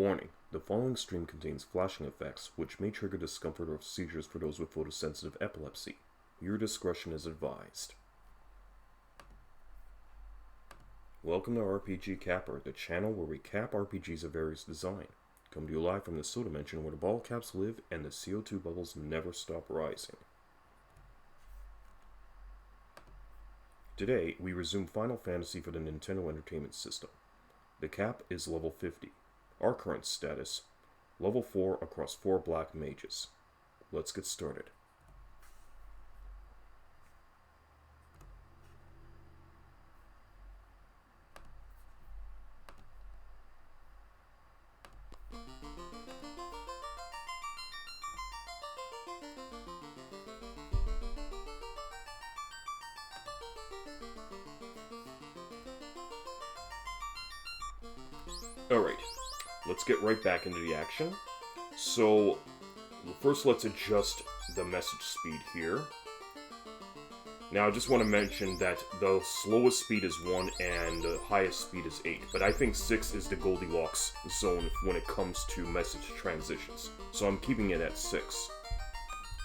Warning, the following stream contains flashing effects which may trigger discomfort or seizures for those with photosensitive epilepsy. Your discretion is advised. Welcome to RPG CAPR, the channel where we cap RPGs of various design. Come to you live from the Soda Dimension where the ball caps live and the CO2 bubbles never stop rising. Today, we resume Final Fantasy for the Nintendo Entertainment System. The cap is level 50. Our current status, level 4 across 4 black mages. Let's get started. Alright, let's get right back into the action. So, first let's adjust the message speed here. Now I just want to mention that the slowest speed is 1 and the highest speed is 8, but I think 6 is the Goldilocks zone when it comes to message transitions. So I'm keeping it at 6.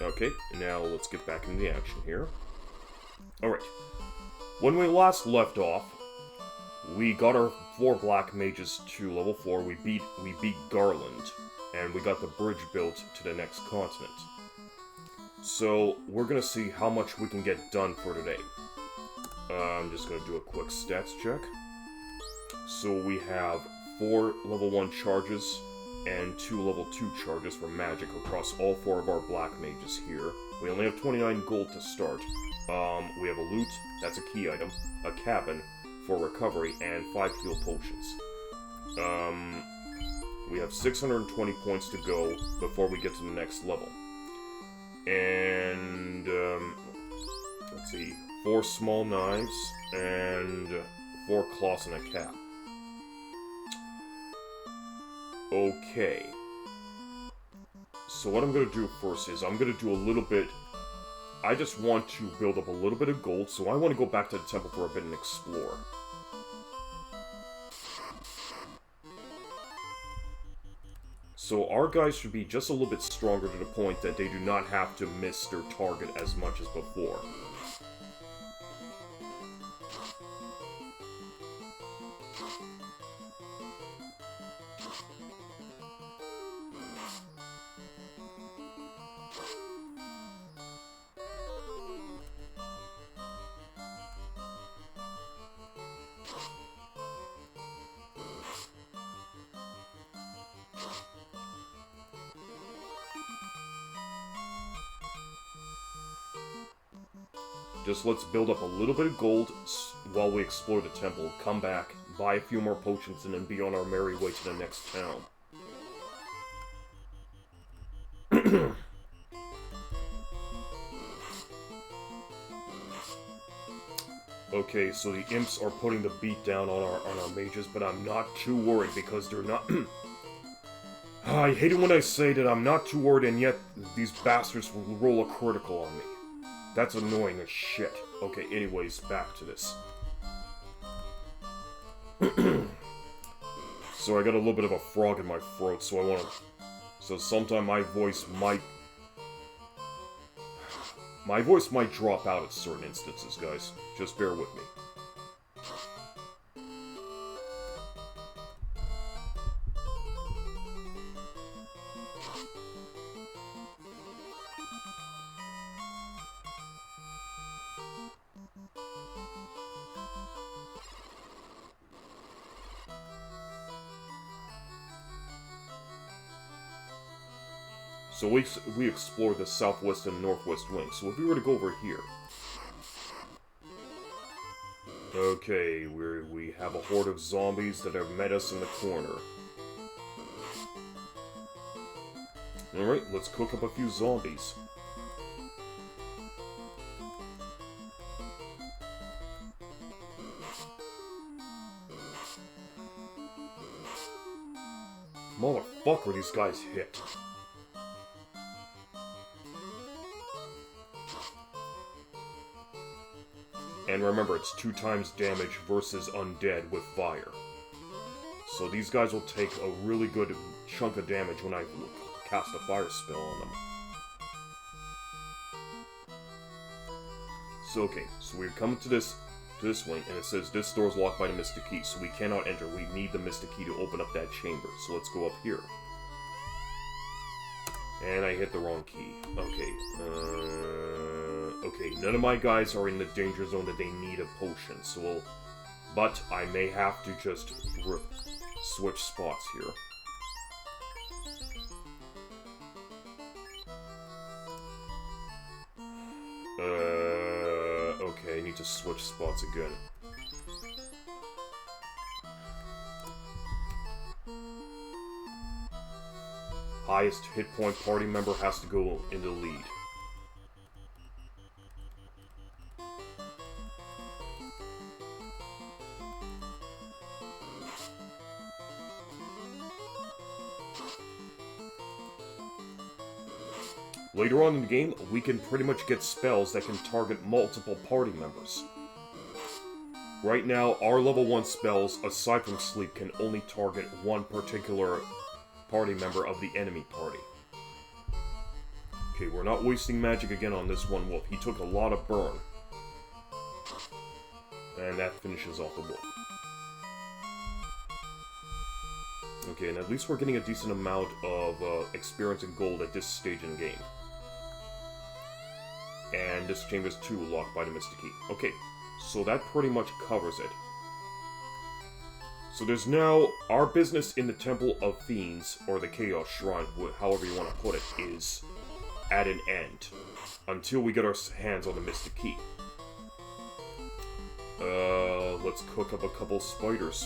Okay, now let's get back into the action here. Alright, when we last left off, we got our 4 black mages to level 4, we beat Garland, and we got the bridge built to the next continent. So, we're gonna see how much we can get done for today. I'm just gonna do a quick stats check. So we have 4 level 1 charges, and 2 level 2 charges for magic across all 4 of our black mages here. We only have 29 gold to start. We have a loot, that's a key item, a cabin, for recovery, and 5 heal potions. We have 620 points to go before we get to the next level. And, let's see, 4 small knives, and 4 cloths and a cap. Okay. So what I'm gonna do first is, I'm gonna do a little bit... I just want to build up a little bit of gold, so I want to go back to the temple for a bit and explore. So our guys should be just a little bit stronger to the point that they do not have to miss their target as much as before. Just let's build up a little bit of gold while we explore the temple, come back, buy a few more potions, and then be on our merry way to the next town. Okay, so the imps are putting the beat down on our mages, but I'm not too worried because they're not... I hate it when I say that I'm not too worried and yet these bastards will roll a critical on me. That's annoying as shit. Okay, anyways, back to this. So I got a little bit of a frog in my throat, so I wanna... So sometime my voice might drop out at certain instances, guys. Just bear with me. So we explore the southwest and northwest wing. So if we were to go over here... Okay, we have a horde of zombies that have met us in the corner. Alright, let's cook up a few zombies. Motherfucker, these guys hit. And remember, it's 2 times damage versus undead with fire. So these guys will take a really good chunk of damage when I cast a fire spell on them. So okay, so we're coming to this wing, and it says this door is locked by the Mystic Key, so we cannot enter. We need the Mystic Key to open up that chamber. So let's go up here. And I hit the wrong key. Okay. Okay, none of my guys are in the danger zone that they need a potion, so we'll... But I may have to just switch spots here. Okay, I need to switch spots again. Highest hit point party member has to go in the lead. Later on in the game, we can pretty much get spells that can target multiple party members. Right now, our level 1 spells, aside from sleep, can only target one particular party member of the enemy party. Okay, we're not wasting magic again on this one wolf. He took a lot of burn. And that finishes off the wolf. Okay, and at least we're getting a decent amount of experience and gold at this stage in the game. And this chamber is too locked by the Mystic Key. Okay, so that pretty much covers it. So there's now, our business in the Temple of Fiends, or the Chaos Shrine, however you want to put it, is at an end. Until we get our hands on the Mystic Key. Let's cook up a couple spiders.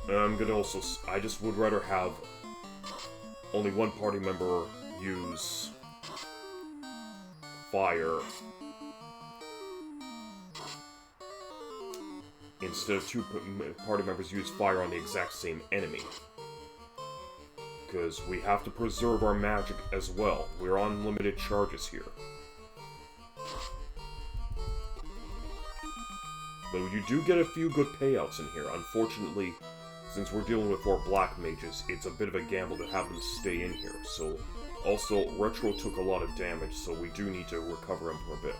I'm gonna also, I just would rather have only one party member use fire instead of two party members use fire on the exact same enemy. Because we have to preserve our magic as well. We're on limited charges here. But you do get a few good payouts in here. Unfortunately, since we're dealing with 4 black mages, it's a bit of a gamble to have them stay in here. So, also, RTRO took a lot of damage, so we do need to recover him for a bit.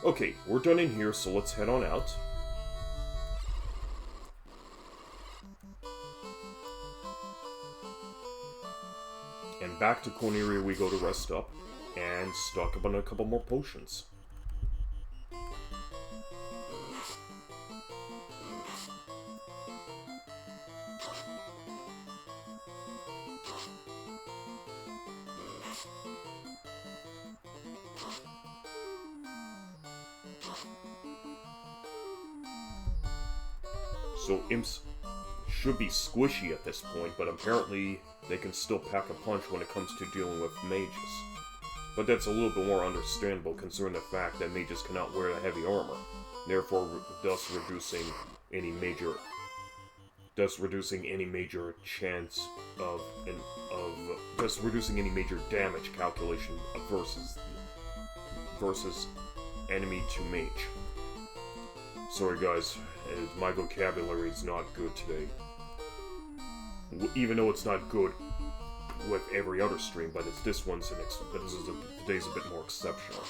Okay, we're done in here, so let's head on out. And back to Corneria we go to rest up, and stock up on a couple more potions. So imps should be squishy at this point, but apparently they can still pack a punch when it comes to dealing with mages. But that's a little bit more understandable considering the fact that mages cannot wear the heavy armor, therefore thus reducing any major chance of just reducing any major damage calculation versus enemy to mage. Sorry guys, my vocabulary is not good today. Even though it's not good with every other stream, but it's today's a bit more exceptional.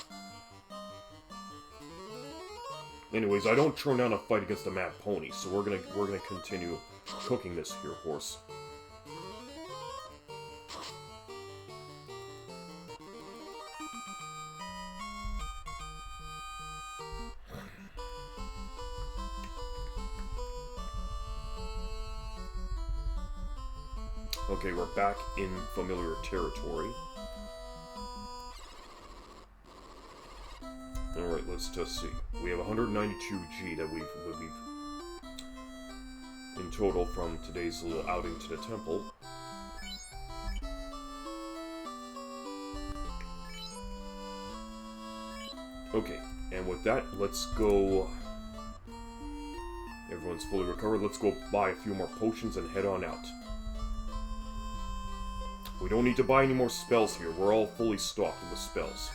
Anyways, I don't turn down a fight against a mad pony, so we're gonna continue cooking this here horse. Okay, we're back in familiar territory. Alright, let's just see. We have 192G that we've in total from today's little outing to the temple. Okay, and with that, let's go... Everyone's fully recovered. Let's go buy a few more potions and head on out. We don't need to buy any more spells here. We're all fully stocked with spells.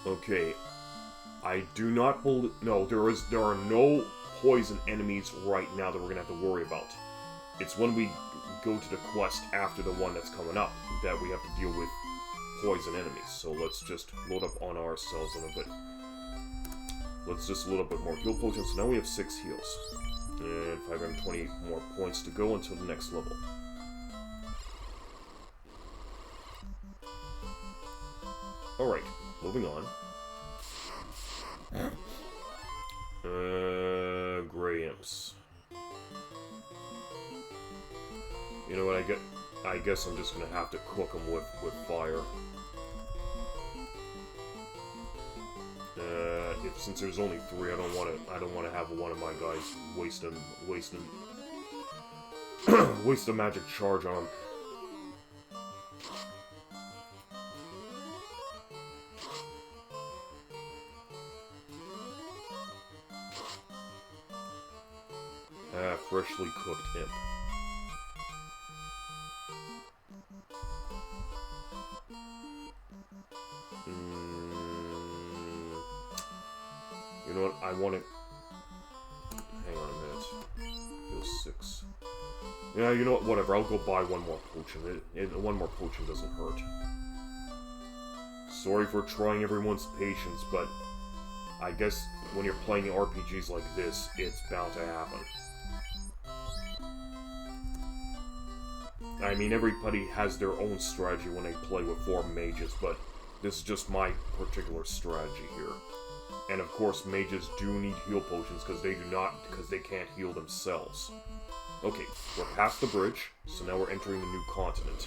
5. Okay. I do not believe... No, there are no poison enemies right now that we're going to have to worry about. It's when we go to the quest after the one that's coming up that we have to deal with poison enemies. So let's just load up on ourselves a little bit. Let's just load up with more heal potions. So now we have 6 heals. And 520 more points to go until the next level. Alright, moving on. Gray imps. You know what, I guess I'm just gonna have to cook them with fire. Since there's only 3, I don't want to have one of my guys waste a magic charge on them. Freshly cooked imp. You know what? I want it. Hang on a minute. Heal 6. Yeah, you know what? Whatever. I'll go buy one more potion. One more potion doesn't hurt. Sorry for trying everyone's patience, but I guess when you're playing RPGs like this, it's bound to happen. I mean, everybody has their own strategy when they play with 4 mages, but this is just my particular strategy here. And of course, mages do need heal potions because they can't heal themselves. Okay, we're past the bridge, so now we're entering the new continent.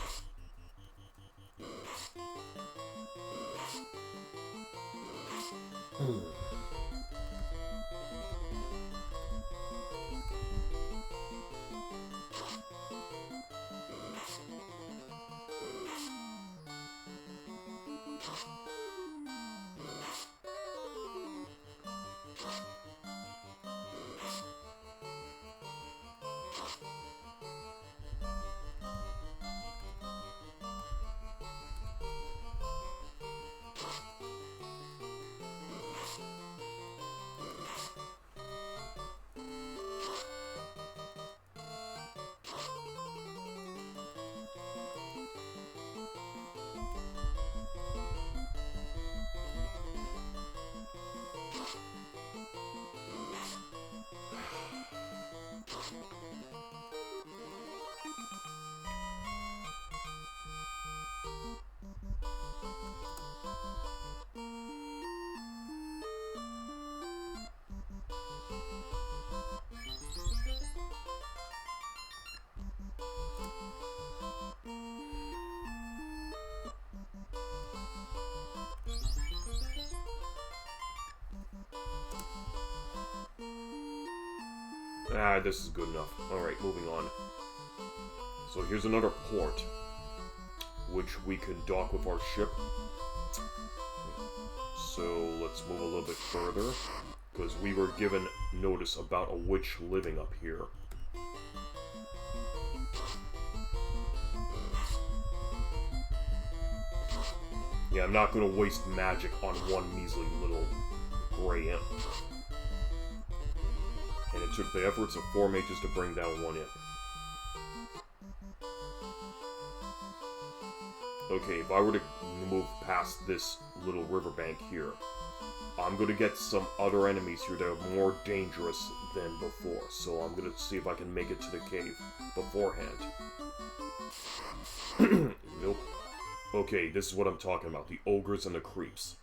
This is good enough. Alright, moving on. So here's another port, which we can dock with our ship. So let's move a little bit further, because we were given notice about a witch living up here. Yeah, I'm not going to waste magic on one measly little gray imp. And it took the efforts of 4 mages to bring down 1 imp. Okay, if I were to move past this little riverbank here, I'm going to get some other enemies here that are more dangerous than before. So I'm going to see if I can make it to the cave beforehand. Nope. Okay, this is what I'm talking about. The ogres and the creeps.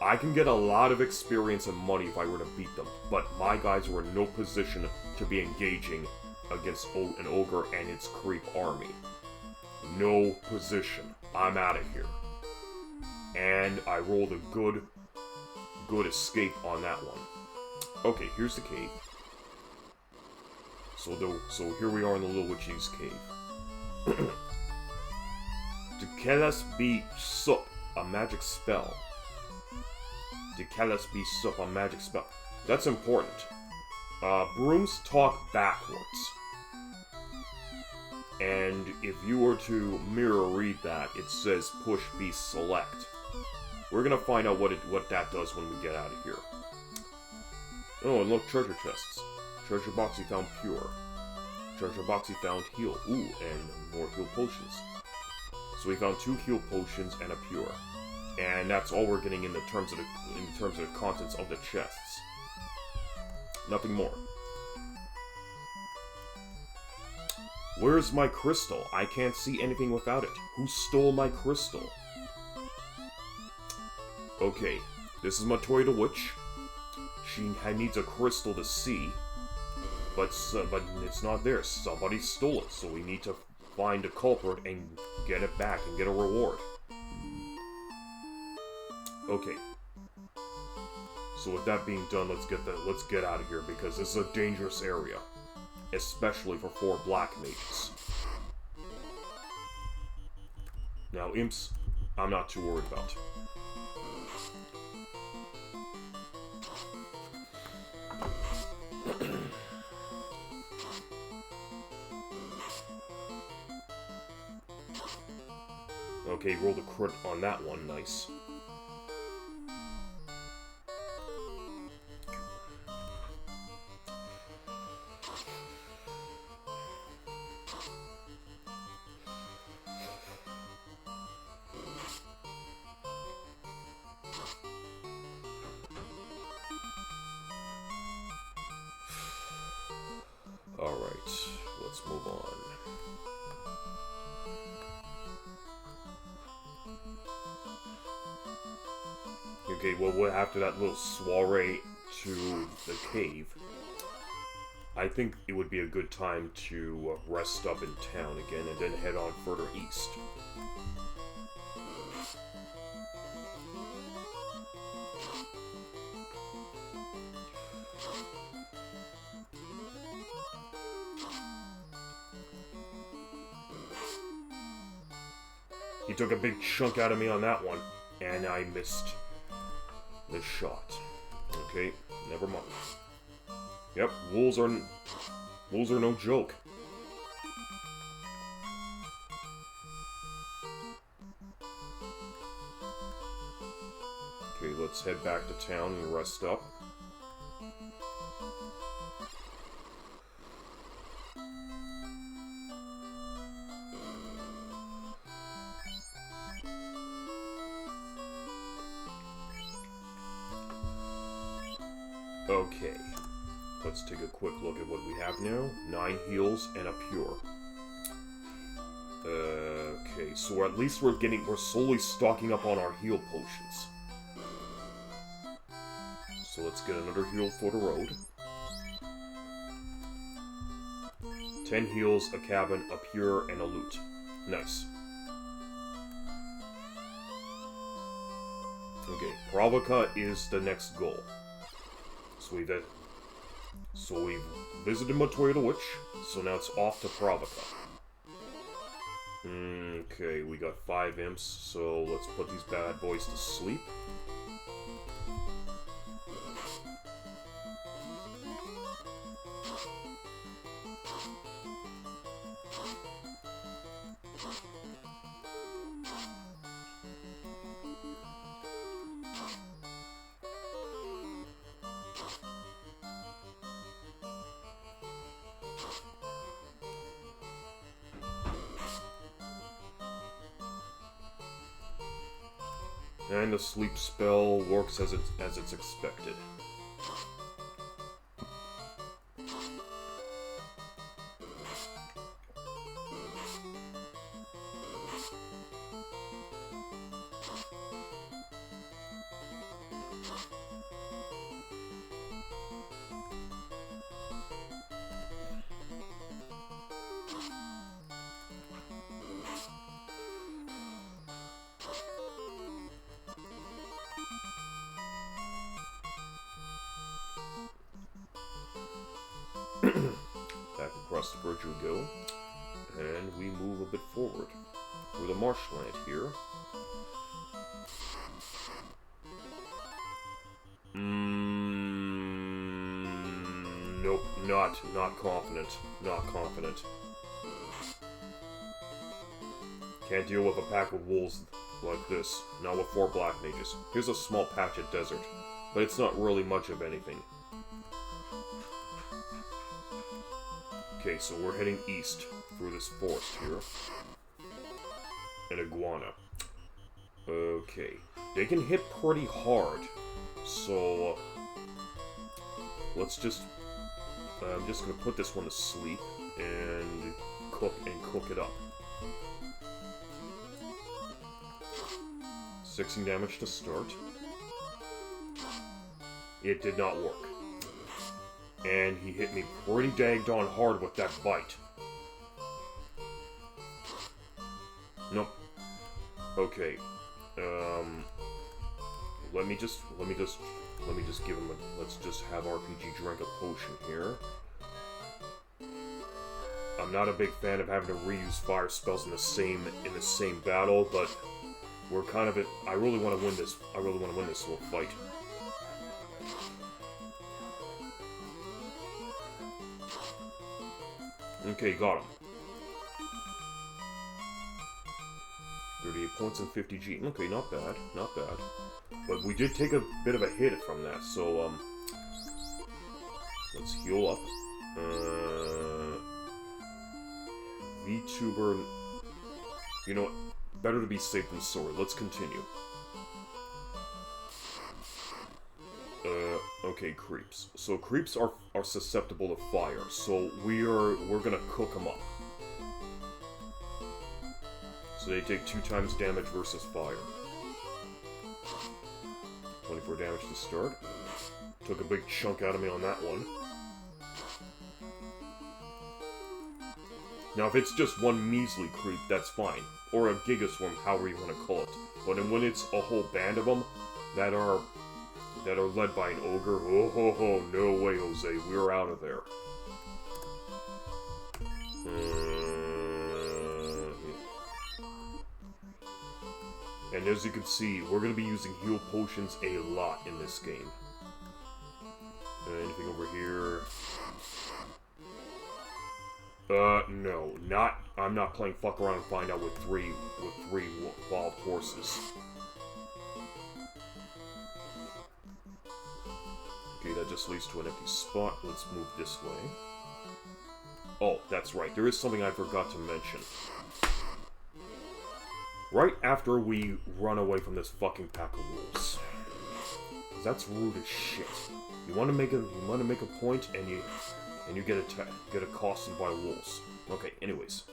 I can get a lot of experience and money if I were to beat them, but my guys were in no position to be engaging against an ogre and its creep army. No position. I'm out of here. And I rolled a good escape on that one. Okay, here's the cave. So here we are in the Little Witch's cave. Dekelas be sup, a magic spell. Dekelas be sup, a magic spell. That's important. Brooms talk backwards. And if you were to mirror read that, it says push B select. We're gonna find out what that does when we get out of here. Oh, and look, treasure chests. Treasure box he found pure. Treasure box he found heal. Ooh, and more heal potions. So we found 2 heal potions and a pure. And that's all we're getting in terms of the contents of the chests. Nothing more. Where's my crystal? I can't see anything without it. Who stole my crystal? Okay, this is Matoya the Witch. She needs a crystal to see, but it's not there. Somebody stole it, so we need to find the culprit and get it back and get a reward. Okay. So with that being done, let's get out of here because this is a dangerous area, especially for 4 black mages. Now, imps, I'm not too worried about. Okay, rolled a crit on that one, nice. Alright, let's move on. Okay, well, after that little soiree to the cave, I think it would be a good time to rest up in town again and then head on further east. He took a big chunk out of me on that one, and I missed the shot. Okay, never mind. Yep, wolves are no joke. Okay, let's head back to town and rest up. Okay, let's take a quick look at what we have now. 9 heals and a pure. Okay, so at least we're slowly stocking up on our heal potions. So let's get another heal for the road. 10 heals, a cabin, a pure, and a loot. Nice. Okay, Pravica is the next goal. So we've visited Matoya the Witch, so now it's off to Pravica. Okay, we got 5 imps, so let's put these bad boys to sleep. And the sleep spell works as it's expected. Back across the bridge we go, and we move a bit forward through the marshland here. Nope, not confident. Not confident. Can't deal with a pack of wolves like this. Now with 4 black mages. Here's a small patch of desert, but it's not really much of anything. Okay, so we're heading east through this forest here. An iguana. Okay. They can hit pretty hard, so let's just... I'm just gonna put this one to sleep and cook it up. 16 damage to start. It did not work. And he hit me pretty daggone hard with that bite. Nope. Okay. Let me just give him a... Let's just have RPG drink a potion here. I'm not a big fan of having to reuse fire spells in the same battle, but we're kind of I really want to win this. I really want to win this little fight. Okay, got him. 38 points and 50 G. Okay, not bad, not bad. But we did take a bit of a hit from that, so let's heal up. VTuber, you know what? Better to be safe than sorry. Let's continue. Okay, creeps. So creeps are susceptible to fire, so we're gonna cook them up. So they take 2 times damage versus fire. 24 damage to start. Took a big chunk out of me on that one. Now, if it's just one measly creep, that's fine. Or a gigaswarm, however you want to call it. But when it's a whole band of them that are led by an ogre, oh ho ho, no way, Jose, we're out of there. And as you can see, we're going to be using heal potions a lot in this game. Anything over here? No, not. I'm not playing fuck around and find out with three wild horses. Okay, that just leads to an empty spot. Let's move this way. Oh, that's right. There is something I forgot to mention. Right after we run away from this fucking pack of wolves. That's rude as shit. You want to make a point and you get accosted by wolves. Okay, anyways.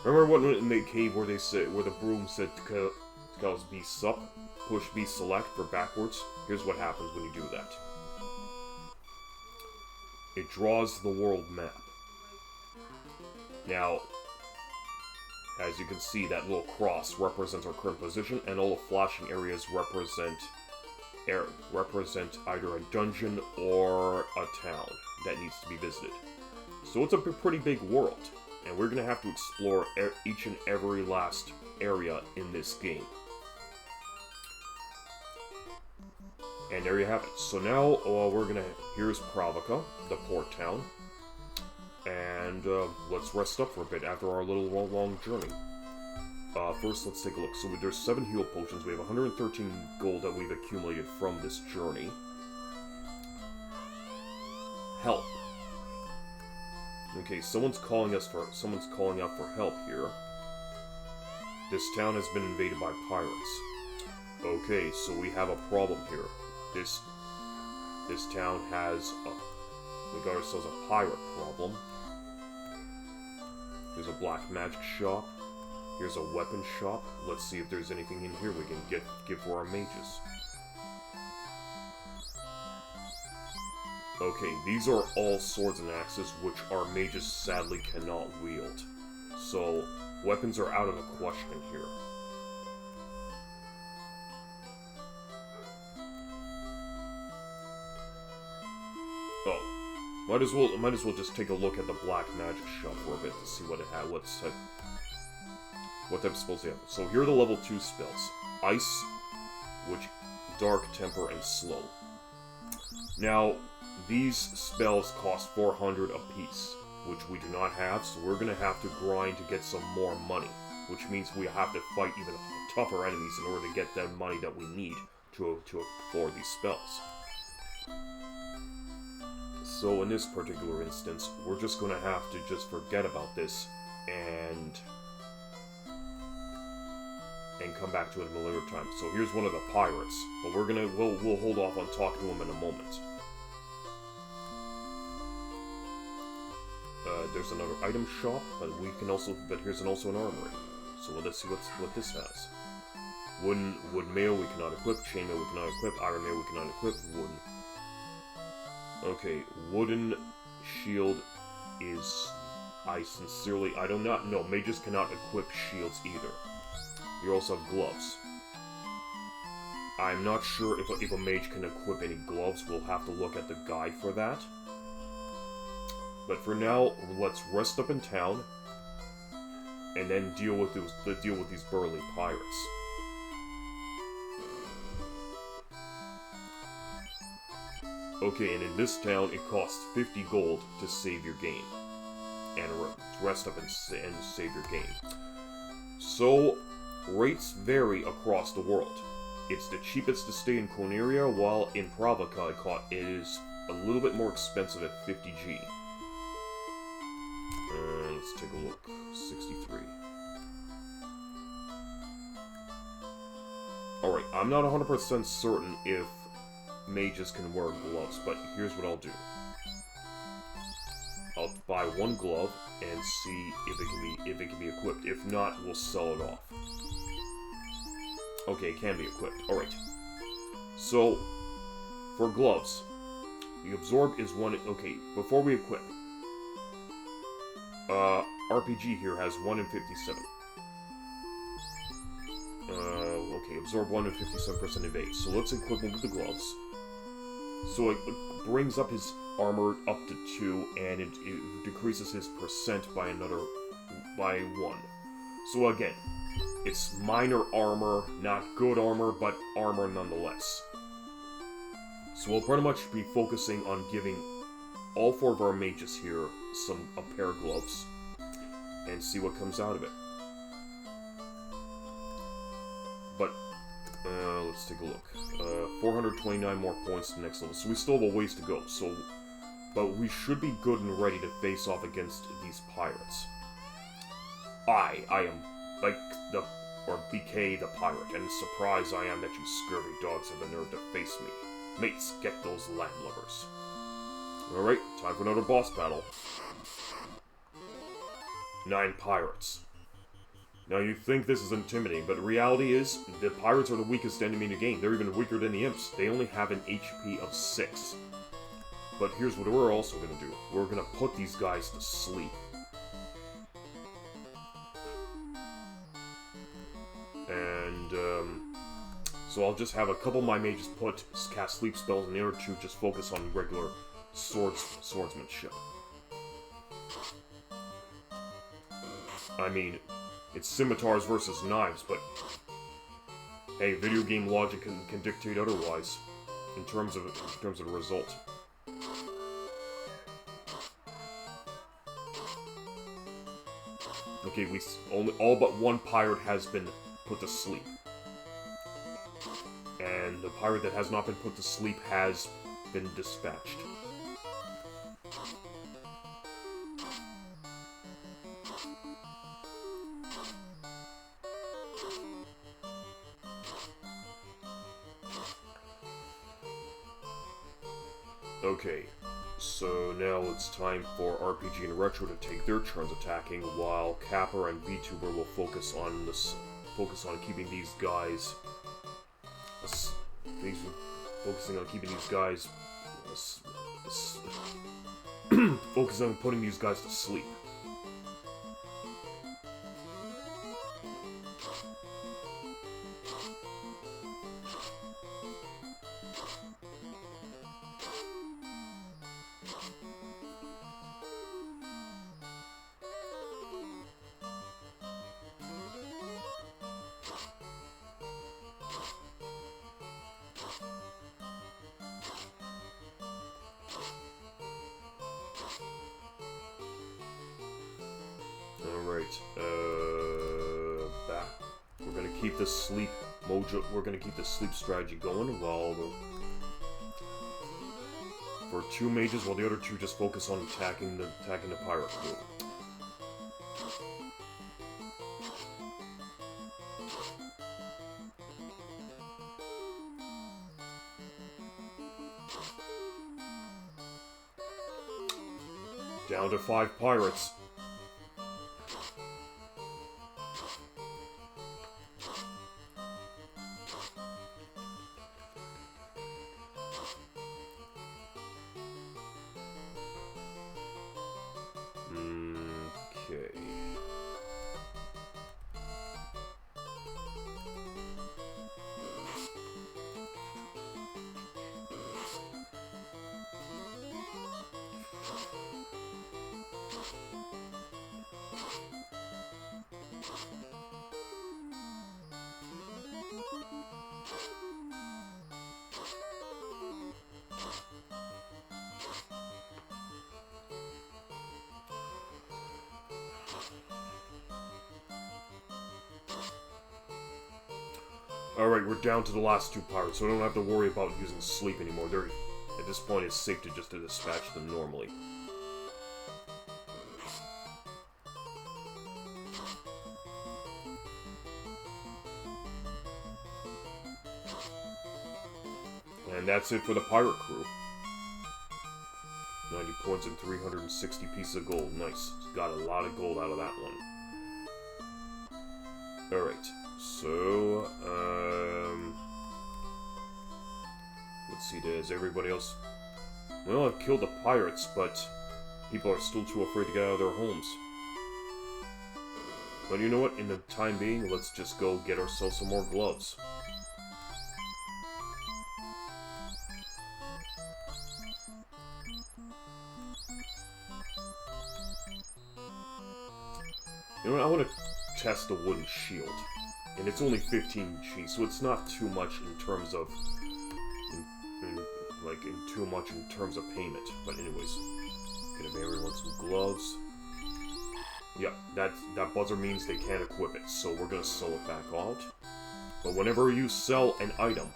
Remember what in the cave where the broom said tells B sup, push B select for backwards? Here's what happens when you do that. It draws the world map. Now, as you can see, that little cross represents our current position, and all the flashing areas represent either a dungeon or a town that needs to be visited. So it's a pretty big world, and we're going to have to explore each and every last area in this game. And there you have it. So now here's Pravica, the port town. And let's rest up for a bit after our little long journey. First, let's take a look. So there's 7 heal potions. We have 113 gold that we've accumulated from this journey. Help. Okay, someone's calling out for help here. This town has been invaded by pirates. Okay, so we have a problem here. This town has we got ourselves a pirate problem. There's a black magic shop. Here's a weapon shop. Let's see if there's anything in here we can give for our mages. Okay, these are all swords and axes, which our mages sadly cannot wield. So, weapons are out of the question here. Oh, might as well just take a look at the black magic shop for a bit to see what it had, what type of spells they have. So here are the level 2 spells: Ice, which Dark, Temper, and Slow. Now, these spells cost 400 apiece, which we do not have, so we're gonna have to grind to get some more money. which means we have to fight even tougher enemies in order to get the money that we need to afford these spells. So in this particular instance, we're just going to have to just forget about this and come back to it in a later time. So here's one of the pirates, but we'll hold off on talking to him in a moment. There's another item shop, but here's also an armory. So let's see what this has. Wood mail we cannot equip, chainmail we cannot equip, iron mail we cannot equip, wooden. Okay, wooden shield is, I do not know, mages cannot equip shields either. You also have gloves. I'm not sure if a mage can equip any gloves, we'll have to look at the guide for that. But for now, let's rest up in town, and then deal with these burly pirates. Okay, and in this town, it costs 50 gold to save your game, and rest up and save your game. So, rates vary across the world. It's the cheapest to stay in Corneria, while in Pravica it is a little bit more expensive at 50G. Let's take a look. 63. Alright, I'm not 100% certain if mages can wear gloves, but here's what I'll do. I'll buy one glove and see if it can be equipped. If not, we'll sell it off. Okay, it can be equipped. Alright. So, for gloves, the absorb is one... Okay, before we equip, RPG here has 1 in 57. Okay, absorb 1 in 57% evade. So let's equip him with the gloves. So it brings up his armor up to 2, and it decreases his percent by 1. So again, it's minor armor, not good armor, but armor nonetheless. So we'll pretty much be focusing on giving all 4 of our mages here a pair of gloves, and see what comes out of it. But, let's take a look. 429 more points to the next level, so we still have a ways to go, but we should be good and ready to face off against these pirates. I am, BK the pirate, and surprised I am that you scurvy dogs have the nerve to face me. Mates, get those landlubbers. Alright, time for another boss battle. 9 pirates. Now you think this is intimidating, but the reality is, the pirates are the weakest enemy in the game. They're even weaker than the imps. They only have an HP of 6. But here's what we're also gonna do. We're gonna put these guys to sleep. And, so I'll just have a couple of my mages cast sleep spells, and the other 2 just focus on regular swordsmanship. I mean, it's scimitars versus knives, but hey, video game logic can dictate otherwise in terms of the result. Okay, all but 1 pirate has been put to sleep, and the pirate that has not been put to sleep has been dispatched. Okay, so now it's time for RPG and Retro to take their turns attacking, while CAPR and VTBR will focus on keeping these guys, focusing on putting these guys to sleep. Alright, keep the sleep mojo. We're gonna keep the sleep strategy going while for 2 mages, while the other 2 just focus on attacking the pirate crew. Down to 5 pirates. Okay. Alright, we're down to the last 2 pirates, so we don't have to worry about using sleep anymore. At this point, it's safe to just dispatch them normally. And that's it for the pirate crew. 90 points and 360 pieces of gold. Nice. Got a lot of gold out of that one. Alright, so, let's see, does everybody else... Well, I've killed the pirates, but people are still too afraid to get out of their homes. But you know what, in the time being, let's just go get ourselves some more gloves. You know what, I want to test the wooden shield. And it's only 15 G, so it's not too much in terms of... too much in terms of payment. But anyways, give everyone some gloves. Yep, that buzzer means they can't equip it, so we're gonna sell it back out. But whenever you sell an item,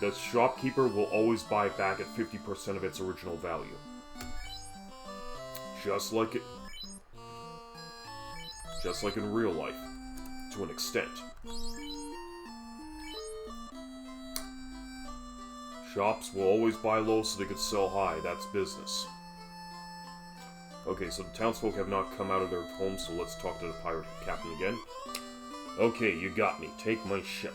the shopkeeper will always buy it back at 50% of its original value. Just like in real life, to an extent. Shops will always buy low so they could sell high. That's business. Okay, so the townsfolk have not come out of their homes, so let's talk to the pirate captain again. Okay, you got me. Take my ship.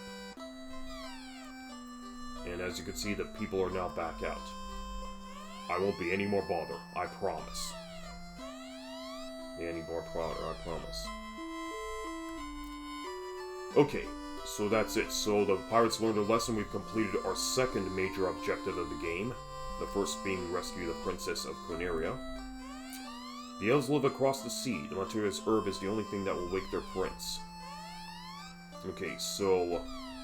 And as you can see, the people are now back out. I won't be any more bother. I promise. Any more bother, I promise. Okay, so that's it. So the pirates learned a lesson. We've completed our second major objective of the game. The first being rescue the princess of Corneria. The elves live across the sea. The Materia's herb is the only thing that will wake their prince. Okay, so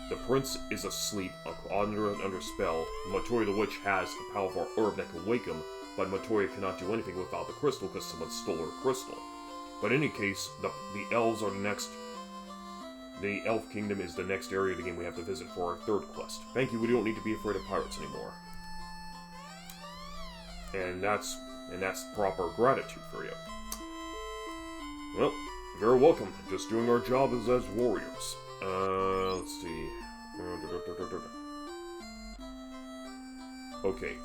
the prince is asleep under spell. Matoria the witch has a powerful herb that can wake him, but Matoria cannot do anything without the crystal because someone stole her crystal. But in any case, the elves are the next. The Elf Kingdom is the next area of the game we have to visit for our third quest. Thank you, we don't need to be afraid of pirates anymore. And that's proper gratitude for you. Well, you're welcome. Just doing our job as warriors. Let's see. Okay.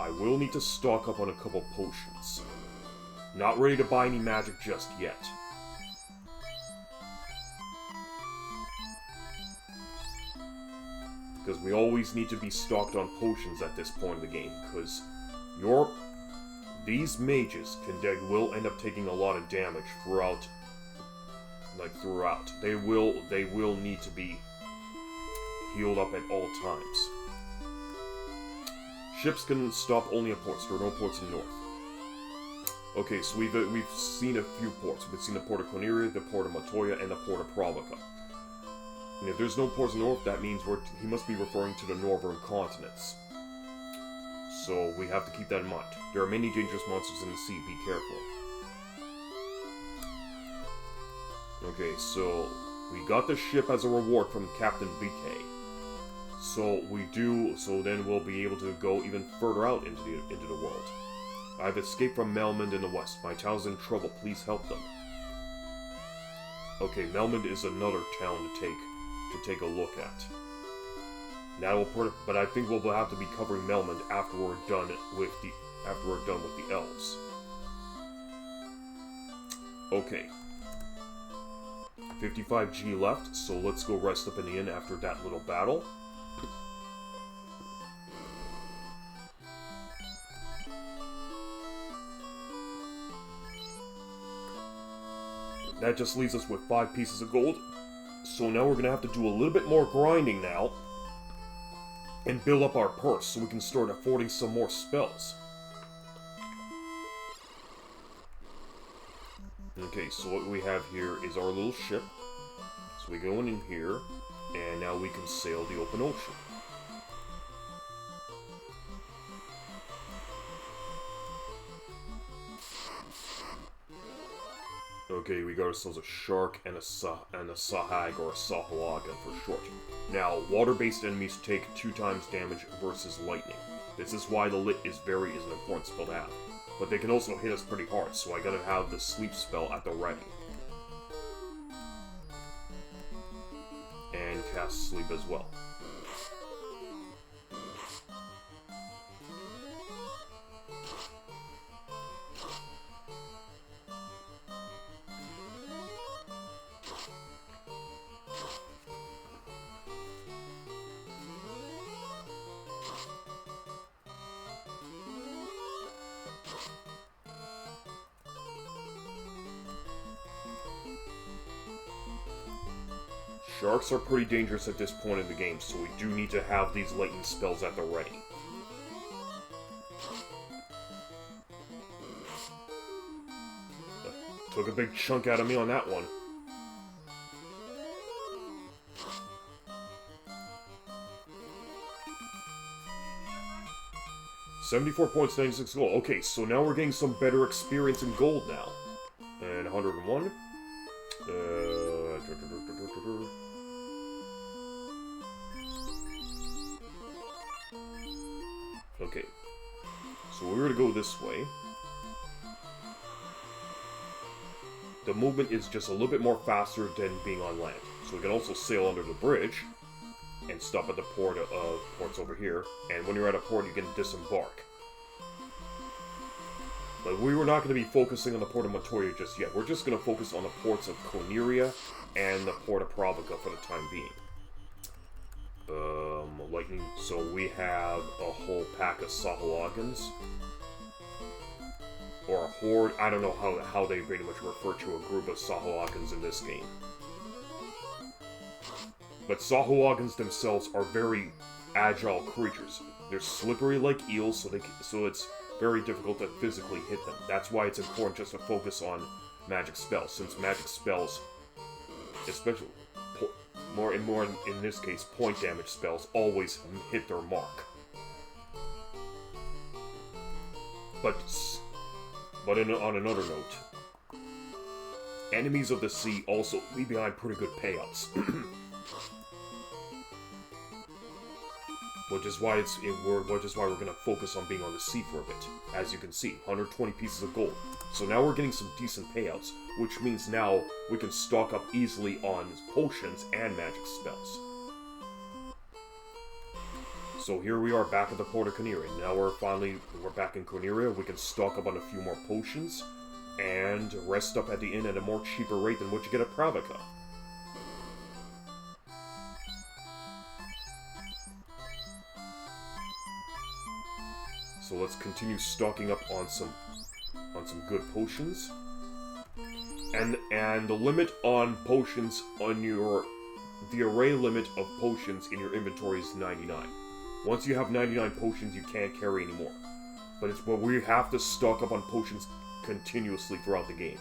I will need to stock up on a couple potions. Not ready to buy any magic just yet. Because we always need to be stocked on potions at this point in the game, because these mages will end up taking a lot of damage throughout. They will need to be healed up at all times. Ships can stop only at ports. There are no ports in the north. Okay, so we've seen a few ports. We've seen the port of Corneria, the port of Matoya, and the port of Provoca. And if there's no ports in the north, that means he must be referring to the northern continents. So we have to keep that in mind. There are many dangerous monsters in the sea, be careful. Okay, so we got the ship as a reward from Captain BK. So then we'll be able to go even further out into the world. I've escaped from Melmond in the west. My town's in trouble. Please help them. Okay, Melmond is another town to take a look at. But I think we'll have to be covering Melmond after we're done with the elves. Okay. 55G left, so let's go rest up in the inn after that little battle. That just leaves us with 5 pieces of gold. So now we're going to have to do a little bit more grinding now. And build up our purse so we can start affording some more spells. Okay, so what we have here is our little ship. So we go in here, and now we can sail the open ocean. Okay, we got ourselves a shark and a sahag, or a sahuagin for short. Now, water-based enemies take 2 times damage versus lightning. This is why the lit is an important spell to have. But they can also hit us pretty hard, so I gotta have the sleep spell at the ready. And cast sleep as well. Sharks are pretty dangerous at this point in the game, so we do need to have these lightning spells at the ready. Took a big chunk out of me on that one. $74 points, 96 gold. Okay, so now we're getting some better experience in gold now. And 101. Okay, so we're going to go this way. The movement is just a little bit more faster than being on land. So we can also sail under the bridge and stop at the ports over here. And when you're at a port, you can disembark. But we were not going to be focusing on the port of Montoya just yet. We're just going to focus on the ports of Corneria and the port of Provica for the time being. Lightning. So we have a whole pack of Sahuagins. Or a horde. I don't know how they pretty much refer to a group of Sahuagins in this game. But Sahuagins themselves are very agile creatures. They're slippery like eels, so it's very difficult to physically hit them. That's why it's important just to focus on magic spells, since magic spells, especially more in this case, point damage spells always hit their mark. But on another note, enemies of the sea also leave behind pretty good payouts. Which is why we're going to focus on being on the sea for a bit. As you can see, 120 pieces of gold. So now we're getting some decent payouts, which means now we can stock up easily on potions and magic spells. So here we are back at the port of Corneria. Now we're back in Corneria. We can stock up on a few more potions and rest up at the inn at a more cheaper rate than what you get at Provica. So let's continue stocking up on some good potions. And the limit on potions the array limit of potions in your inventory is 99. Once you have 99 potions, you can't carry anymore. But we have to stock up on potions continuously throughout the game.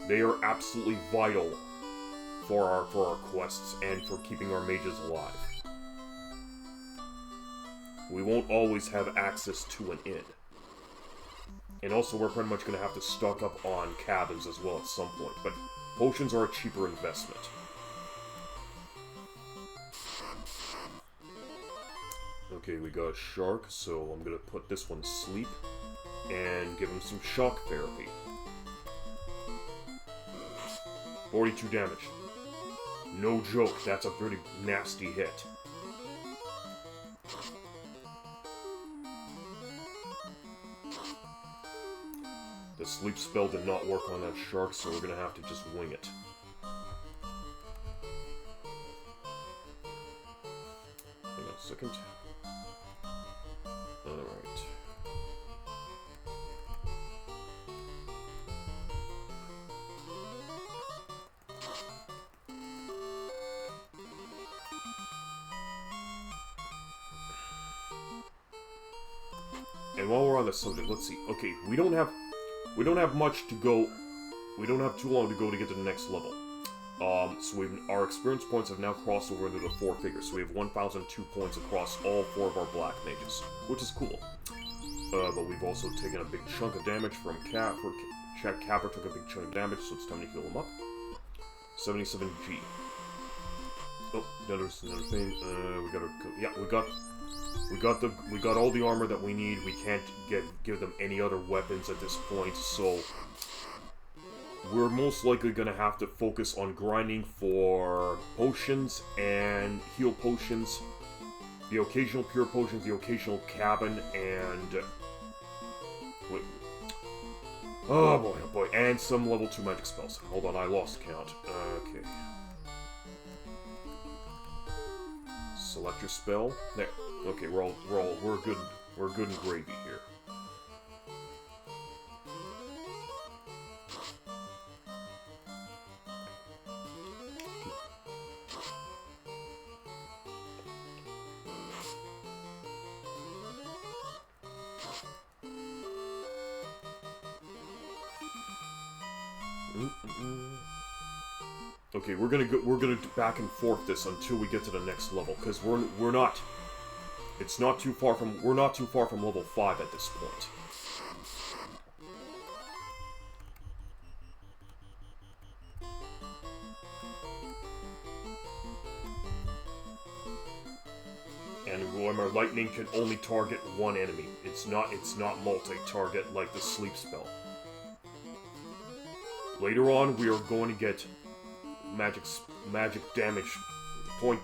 They are absolutely vital for our quests and for keeping our mages alive. We won't always have access to an inn. And also, we're pretty much going to have to stock up on cabins as well at some point. But potions are a cheaper investment. Okay, we got a shark, so I'm going to put this one to sleep and give him some shock therapy. 42 damage. No joke, that's a pretty nasty hit. The sleep spell did not work on that shark, so we're gonna have to just wing it. Hang on a second. Alright. And while we're on the subject, let's see. Okay, we don't have much to go. We don't have too long to go to get to the next level. So our experience points have now crossed over into the 4 figures. So we have 1,002 points across all 4 of our black mages, which is cool. But we've also taken a big chunk of damage from CAPR. CAPR took a big chunk of damage, so it's time to heal him up. 77G. Oh, another thing. We got all the armor that we need. We can't give them any other weapons at this point, so we're most likely gonna have to focus on grinding for potions and heal potions, the occasional pure potions, the occasional cabin, and wait. Oh boy, and some level 2 magic spells. Hold on, I lost count. Okay. Select your spell. There. Okay, we're good and gravy here. Okay, we're gonna back and forth this until we get to the next level, because we're not too far from level 5 at this point. And remember, lightning can only target one enemy. It's not multi-target like the sleep spell. Later on, we are going to get magic point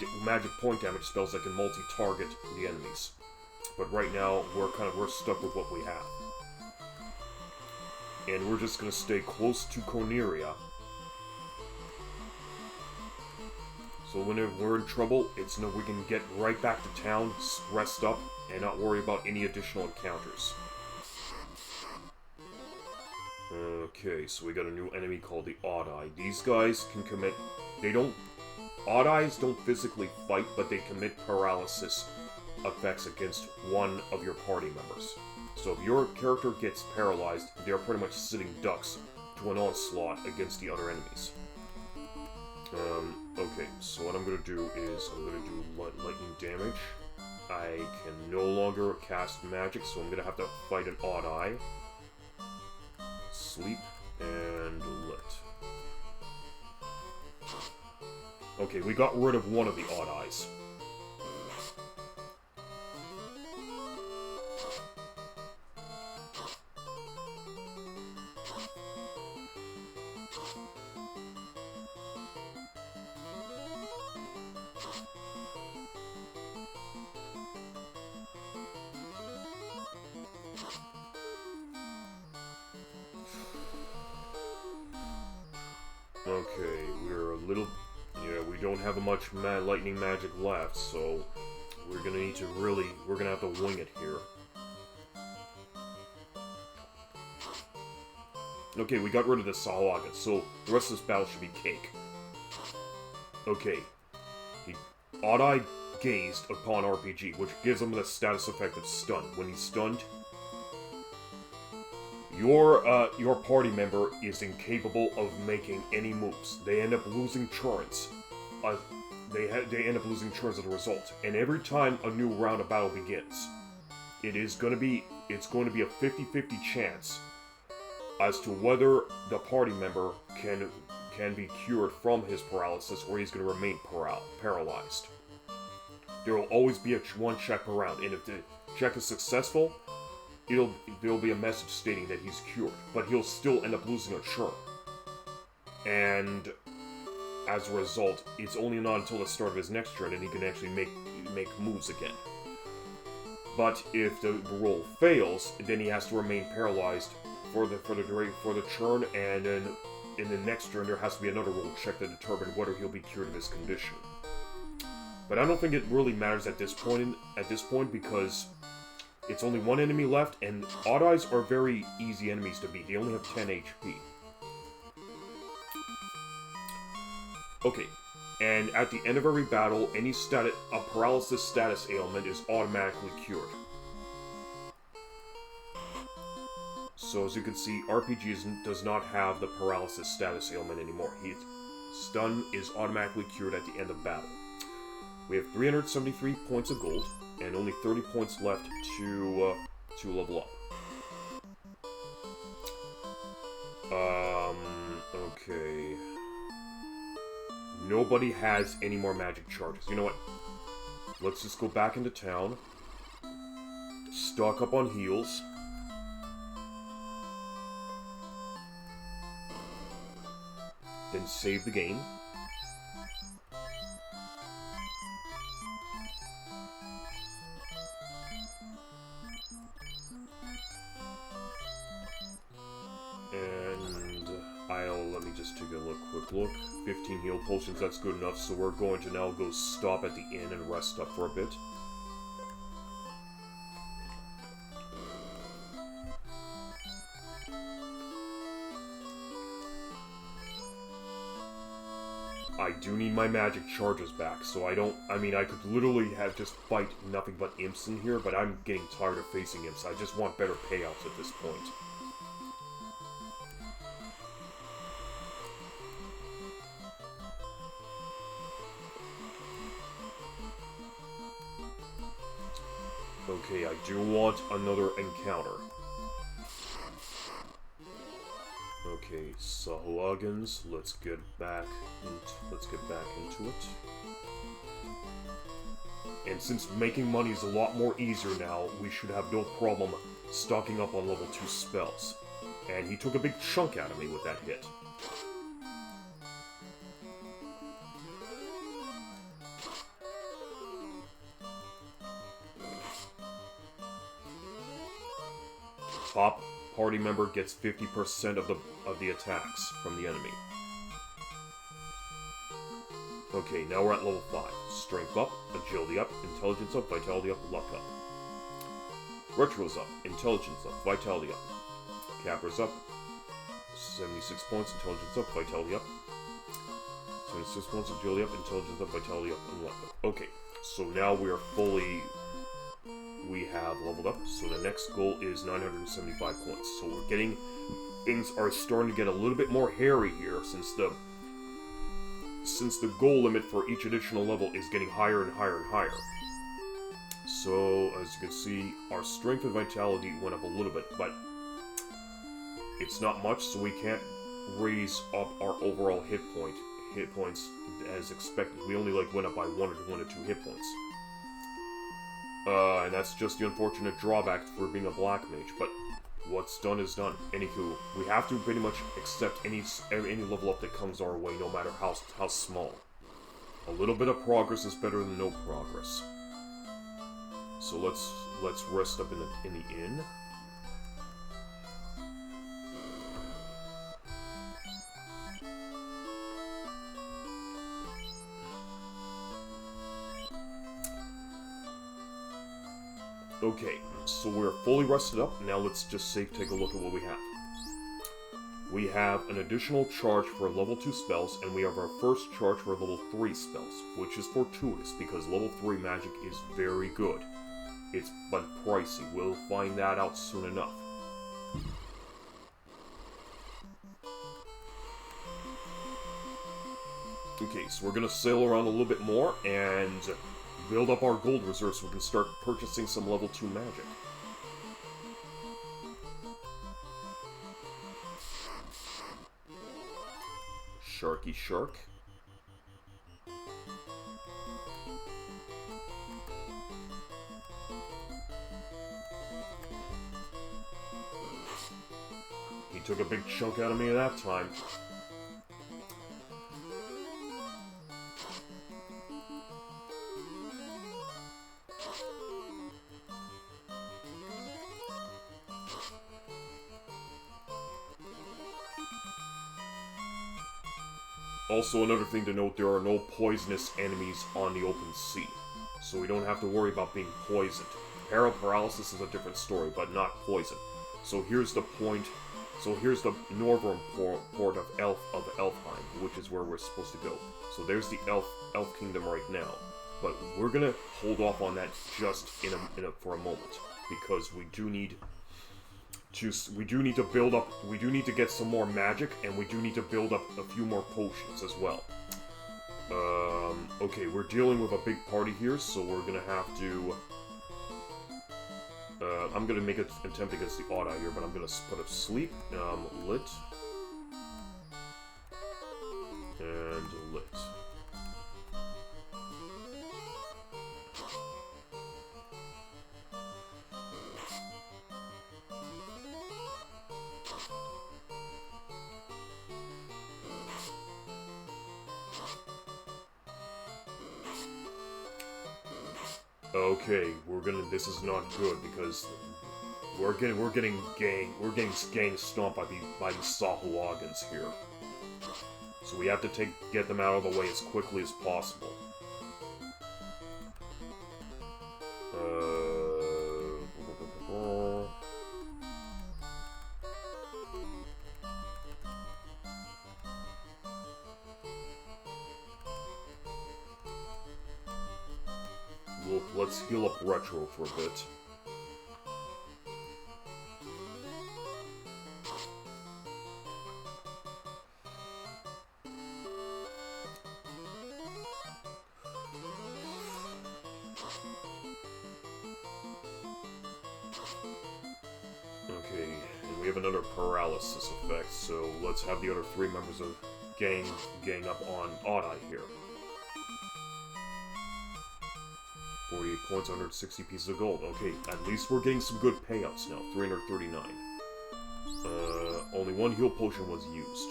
damage spells that can multi-target the enemies. But right now, we're stuck with what we have. And we're just gonna stay close to Corneria. So when we're in trouble, we can get right back to town, rest up, and not worry about any additional encounters. Okay, so we got a new enemy called the Odd Eye. These guys can commit... Odd Eyes don't physically fight, but they commit paralysis effects against one of your party members. So if your character gets paralyzed, they're pretty much sitting ducks to an onslaught against the other enemies. Okay, so what I'm gonna do is I'm gonna do lightning damage. I can no longer cast magic, so I'm gonna have to fight an Odd Eye. Sleep and lit. Okay, we got rid of one of the Odd Eyes. Okay, we're a little... Yeah, we don't have much lightning magic left, so we're gonna need to we're gonna have to wing it here. Okay, we got rid of the Sahuagin, so the rest of this battle should be cake. Okay. Odd Eye gazed upon RPG, which gives him the status effect of stun. When he's stunned, your party member is incapable of making any moves. They end up losing turns. They end up losing turns as a result. And every time a new round of battle begins, it's going to be a 50-50 chance as to whether the party member can be cured from his paralysis or he's going to remain paralyzed. There will always be one check per round, and if the check is successful, there'll be a message stating that he's cured, but he'll still end up losing a turn. And as a result, it's only not until the start of his next turn that he can actually make moves again. But if the roll fails, then he has to remain paralyzed for the turn, and then in the next turn there has to be another roll check to determine whether he'll be cured of his condition. But I don't think it really matters at this point because it's only one enemy left, and Odd Eyes are very easy enemies to beat. They only have 10 HP. Okay, and at the end of every battle, a paralysis status ailment is automatically cured. So as you can see, RPG does not have the paralysis status ailment anymore. Stun is automatically cured at the end of battle. We have 373 points of gold, and only 30 points left to level up. Okay. Nobody has any more magic charges. You know what? Let's just go back into town. Stock up on heals. Then save the game. Let me just take a quick look. 15 heal potions, that's good enough, so we're going to now go stop at the inn and rest up for a bit. I do need my magic charges back, so I could literally have just fight nothing but imps in here, but I'm getting tired of facing imps. I just want better payouts at this point. Okay, I do want another encounter. Okay, Sahuagins, let's get back into it. And since making money is a lot more easier now, we should have no problem stocking up on level 2 spells. And he took a big chunk out of me with that hit. Top party member gets 50% of the attacks from the enemy. Okay, now we're at level 5. Strength up, agility up, intelligence up, vitality up, luck up. RTRO's up, intelligence up, vitality up. CAPR's up, 76 points, intelligence up, vitality up. 76 points, agility up, intelligence up, vitality up, and luck up. Okay, so now we have leveled up, so the next goal is 975 points. So we're getting, things are starting to get a little bit more hairy here, since the goal limit for each additional level is getting higher and higher and higher. So, as you can see, our strength and vitality went up a little bit, but it's not much, so we can't raise up our overall hit points as expected. We only went up by 1 or 2 hit points. And that's just the unfortunate drawback for being a black mage, but what's done is done. Anywho, we have to pretty much accept any level up that comes our way, no matter how small. A little bit of progress is better than no progress. So let's rest up in the inn. Okay, so we're fully rested up. Now let's just take a look at what we have. We have an additional charge for level 2 spells, and we have our first charge for level 3 spells, which is fortuitous, because level 3 magic is very good. It's but pricey. We'll find that out soon enough. Okay, so we're gonna sail around a little bit more, and build up our gold reserves so we can start purchasing some level 2 magic. Sharky Shark. He took a big chunk out of me that time. Also, another thing to note, there are no poisonous enemies on the open sea, so we don't have to worry about being poisoned. Paralysis is a different story, but not poison. So here's the point. So here's the northern port of Elfheim, which is where we're supposed to go. So there's the Elf Kingdom right now, but we're gonna hold off on that just for a moment, because we do need to build up. We do need to get some more magic, and we do need to build up a few more potions as well. Okay, we're dealing with a big party here, so we're gonna have to. I'm gonna make an attempt against the Odd Eye here, but I'm gonna put up sleep, lit, and lit. Okay, this is not good because we're getting gang stomped by the Sahuagins here. So we have to get them out of the way as quickly as possible. Let's heal up RTRO for a bit. Okay, and we have another paralysis effect, so let's have the other 3 members of gang up on Odd Eye here. 48 points, 160 pieces of gold. Okay, at least we're getting some good payouts now. 339. Only 1 heal potion was used.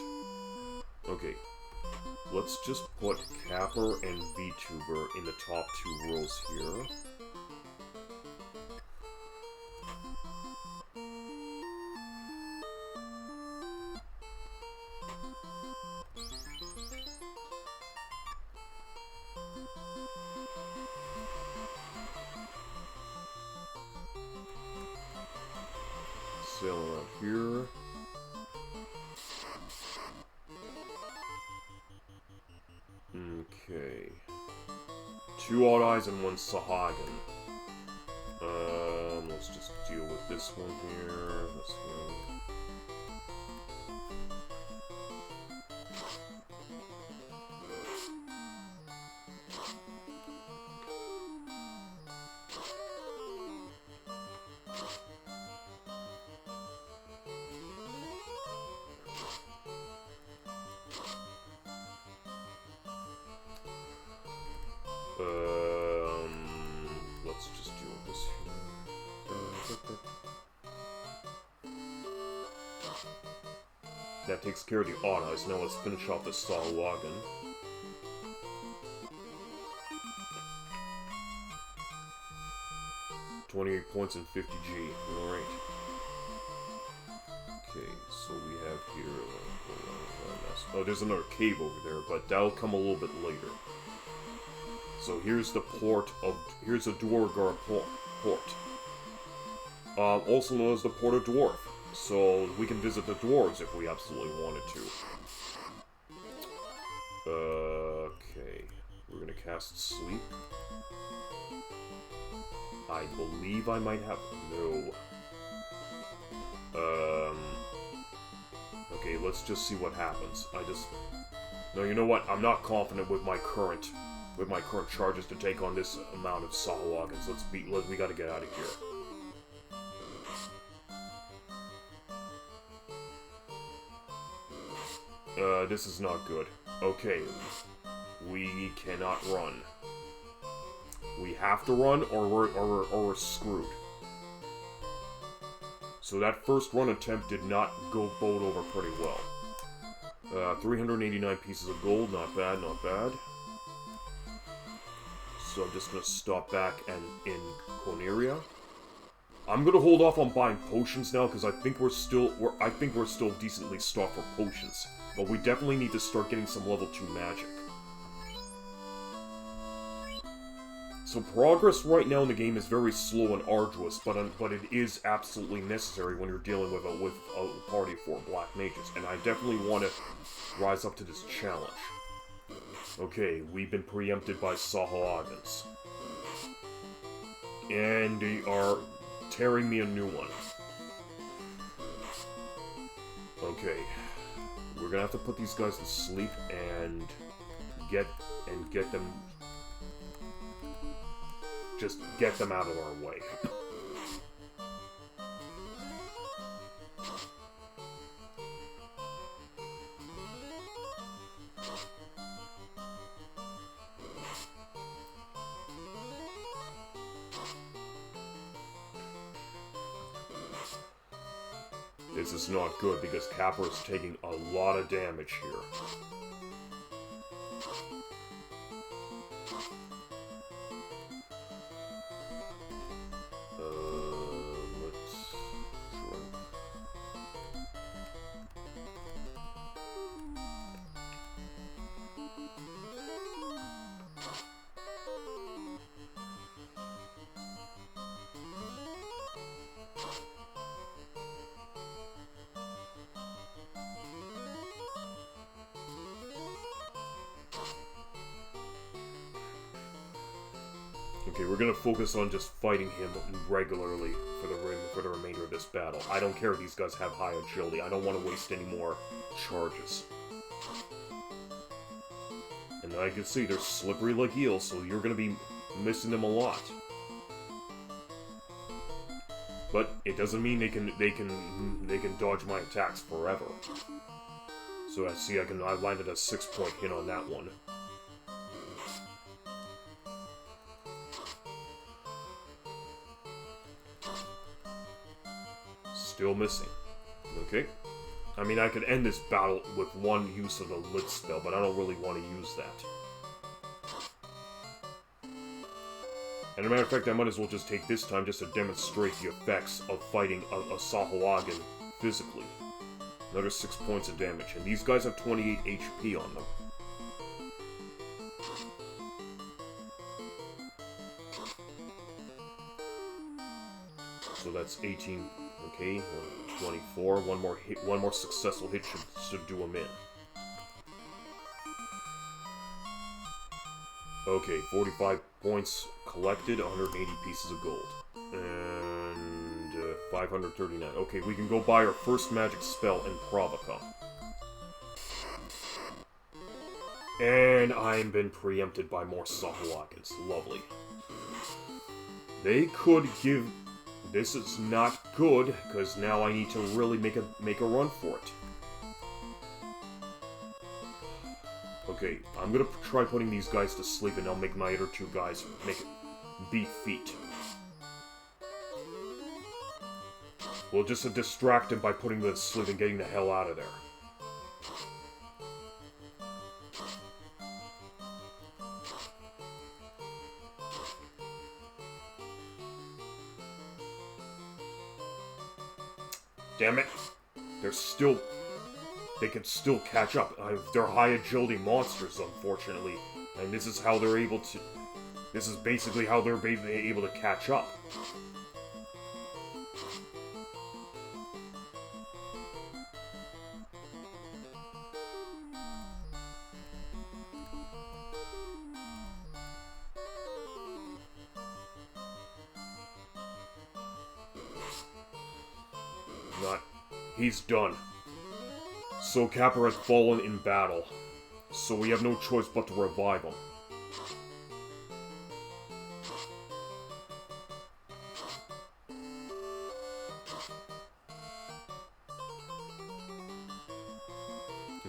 Okay. Let's just put CAPR and VTBR in the top 2 rows here. Sail around here. Okay. 2 Odd Eyes and 1 Sahuagin. Let's just deal with this one here. This one. Let's just deal with this here. That takes care of the Odd Eyes. Now let's finish off the Sahuagin. $28 points and 50 G. Alright. Okay, so we have here... oh, there's another cave over there, but that'll come a little bit later. So here's the here's the Dwargar port. Also known as the Port of Dwarf. So we can visit the dwarves if we absolutely wanted to. Okay. We're gonna cast Sleep. I believe I might have... no. Okay, let's just see what happens. No, you know what? I'm not confident with my current charges to take on this amount of Sahuagins. We gotta get out of here. This is not good. Okay, we cannot run. We have to run, or we're screwed. So that first run attempt did not go boat over pretty well. 389 pieces of gold, not bad, not bad. So I'm just gonna stop back and in Corneria. I'm gonna hold off on buying potions now because I think we're still decently stocked for potions. But we definitely need to start getting some level 2 magic. So progress right now in the game is very slow and arduous, but it is absolutely necessary when you're dealing with a party of 4 black mages, and I definitely want to rise up to this challenge. Okay, we've been preempted by Sahuagins. And they are tearing me a new one. Okay, we're gonna have to put these guys to sleep and get them. Just get them out of our way. This is not good because CAPR is taking a lot of damage here. Okay, we're gonna focus on just fighting him regularly for the remainder of this battle. I don't care if these guys have high agility. I don't want to waste any more charges. And I can see they're slippery like eels, so you're gonna be missing them a lot. But it doesn't mean they can dodge my attacks forever. So I see I landed a 6-point hit on that one. Still missing. Okay. I mean, I could end this battle with one use of the Lit spell, but I don't really want to use that. And as a matter of fact, I might as well just take this time just to demonstrate the effects of fighting a Sahuagin physically. Another 6 points of damage, and these guys have 28 HP on them. So that's 18. Okay, 24. One more hit. One more successful hit should do him in. Okay, 45 points collected, 180 pieces of gold, and 539. Okay, we can go buy our first magic spell in Provoca. And I've been preempted by more Sahuagins. Lovely. They could give. This is not good, because now I need to really make a run for it. Okay, I'm gonna try putting these guys to sleep, and I'll make my other 2 guys be feet. We'll just distract them by putting them to sleep and getting the hell out of there. Damn it. They can still catch up. They're high agility monsters, unfortunately. And this is how they're able to... This is basically how they're able to catch up. He's done. So CAPR has fallen in battle. So we have no choice but to revive him.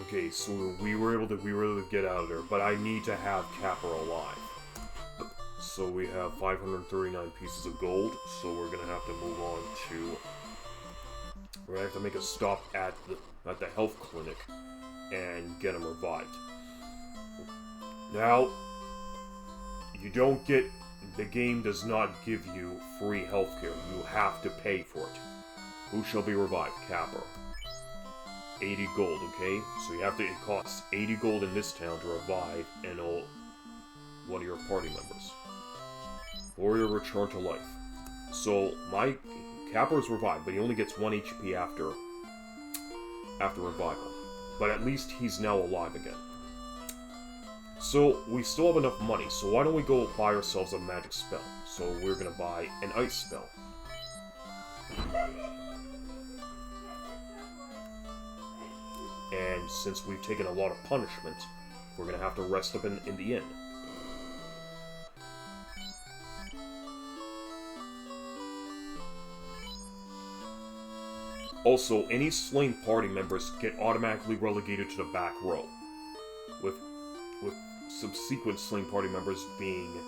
Okay, Okay, so we were able to get out of there, but I need to have CAPR alive. So we have 539 pieces of gold, so we're gonna have to move on to... We're gonna have to make a stop at the health clinic and get him revived. Now, you don't get... The game does not give you free healthcare. You have to pay for it. Who shall be revived? CAPR. 80 gold, okay? So you have to... It costs 80 gold in this town to revive one of your party members. Warrior return to life. So, my CAPR is revived, but he only gets 1 HP after revival. But at least he's now alive again. So, we still have enough money, so why don't we go buy ourselves a magic spell? So, we're gonna buy an ice spell. And since we've taken a lot of punishment, we're gonna have to rest up in the inn. Also, any slain party members get automatically relegated to the back row, with subsequent slain party members being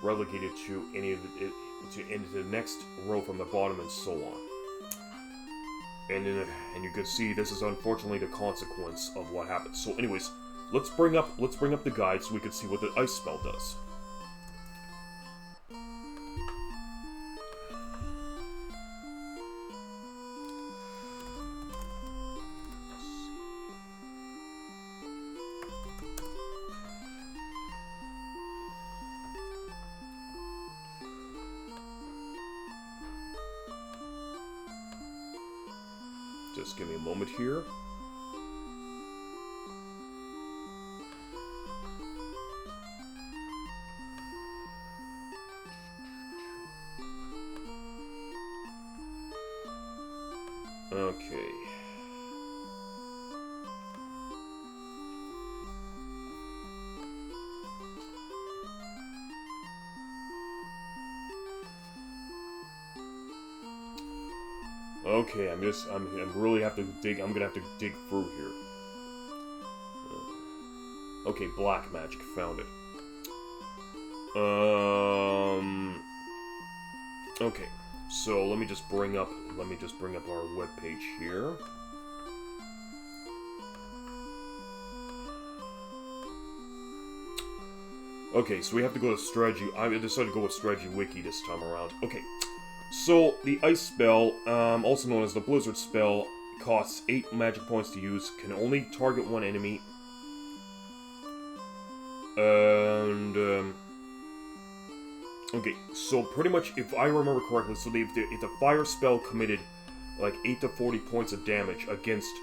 relegated to into the next row from the bottom, and so on. And you can see this is unfortunately the consequence of what happened. So, anyways, let's bring up the guide so we can see what the ice spell does. Just give me a moment here. Okay. Okay, I'm gonna have to dig through here. Okay, black magic, found it. Okay, so let me just bring up our webpage here. Okay, so we have to go to strategy. I decided to go with strategy wiki this time around. Okay. So, the ice spell, also known as the blizzard spell, costs 8 magic points to use, can only target one enemy, and, okay, so pretty much, if I remember correctly, so if the fire spell committed, like, 8 to 40 points of damage against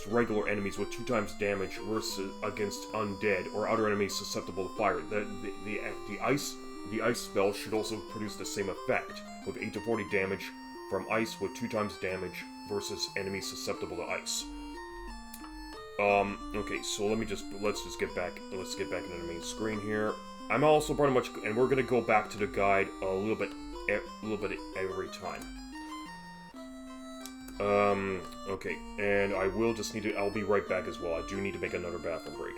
regular enemies with 2 times damage versus against undead or other enemies susceptible to fire, the ice spell should also produce the same effect, with 8 to 40 damage from ice with 2 times damage versus enemies susceptible to ice. Okay, so let's get back into the main screen here. I'm also pretty much, and we're gonna go back to the guide a little bit every time. Okay, and I'll be right back as well. I do need to make another bathroom break.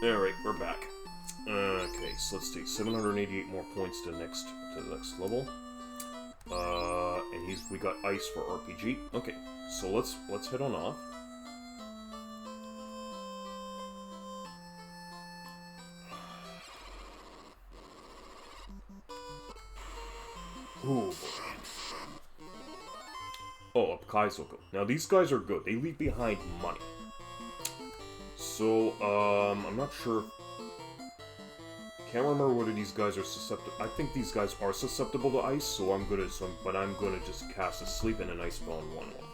Alright, we're back. Okay, so let's take 788 more points to the next level. And we got ice for RPG. Okay, so let's head on off. Ooh. Oh, up Kaizoku. Now these guys are good. They leave behind money. So, I'm not sure. Can't remember whether these guys are susceptible. I think these guys are susceptible to ice, so I'm gonna just cast a sleep and an ice spell on one of them.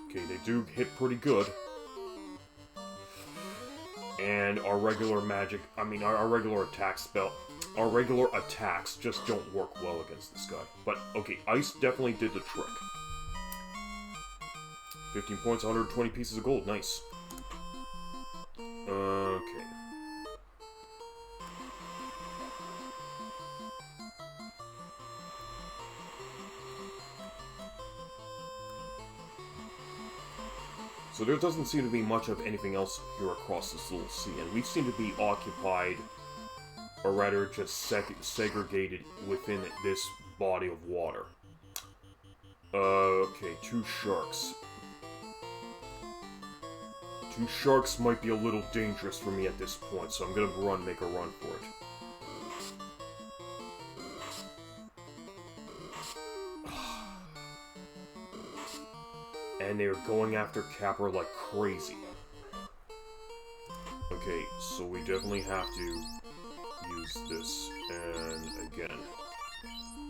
Okay, they do hit pretty good. And our regular magic, our regular attacks just don't work well against this guy. But, okay, ice definitely did the trick. 15 points, 120 pieces of gold, nice. Okay. So there doesn't seem to be much of anything else here across this little sea, and we seem to be occupied, or rather just segregated within this body of water. Okay, 2 sharks. 2 sharks might be a little dangerous for me at this point, so I'm gonna make a run for it. And they're going after CAPR like crazy. Okay, so we definitely have to use this, and again.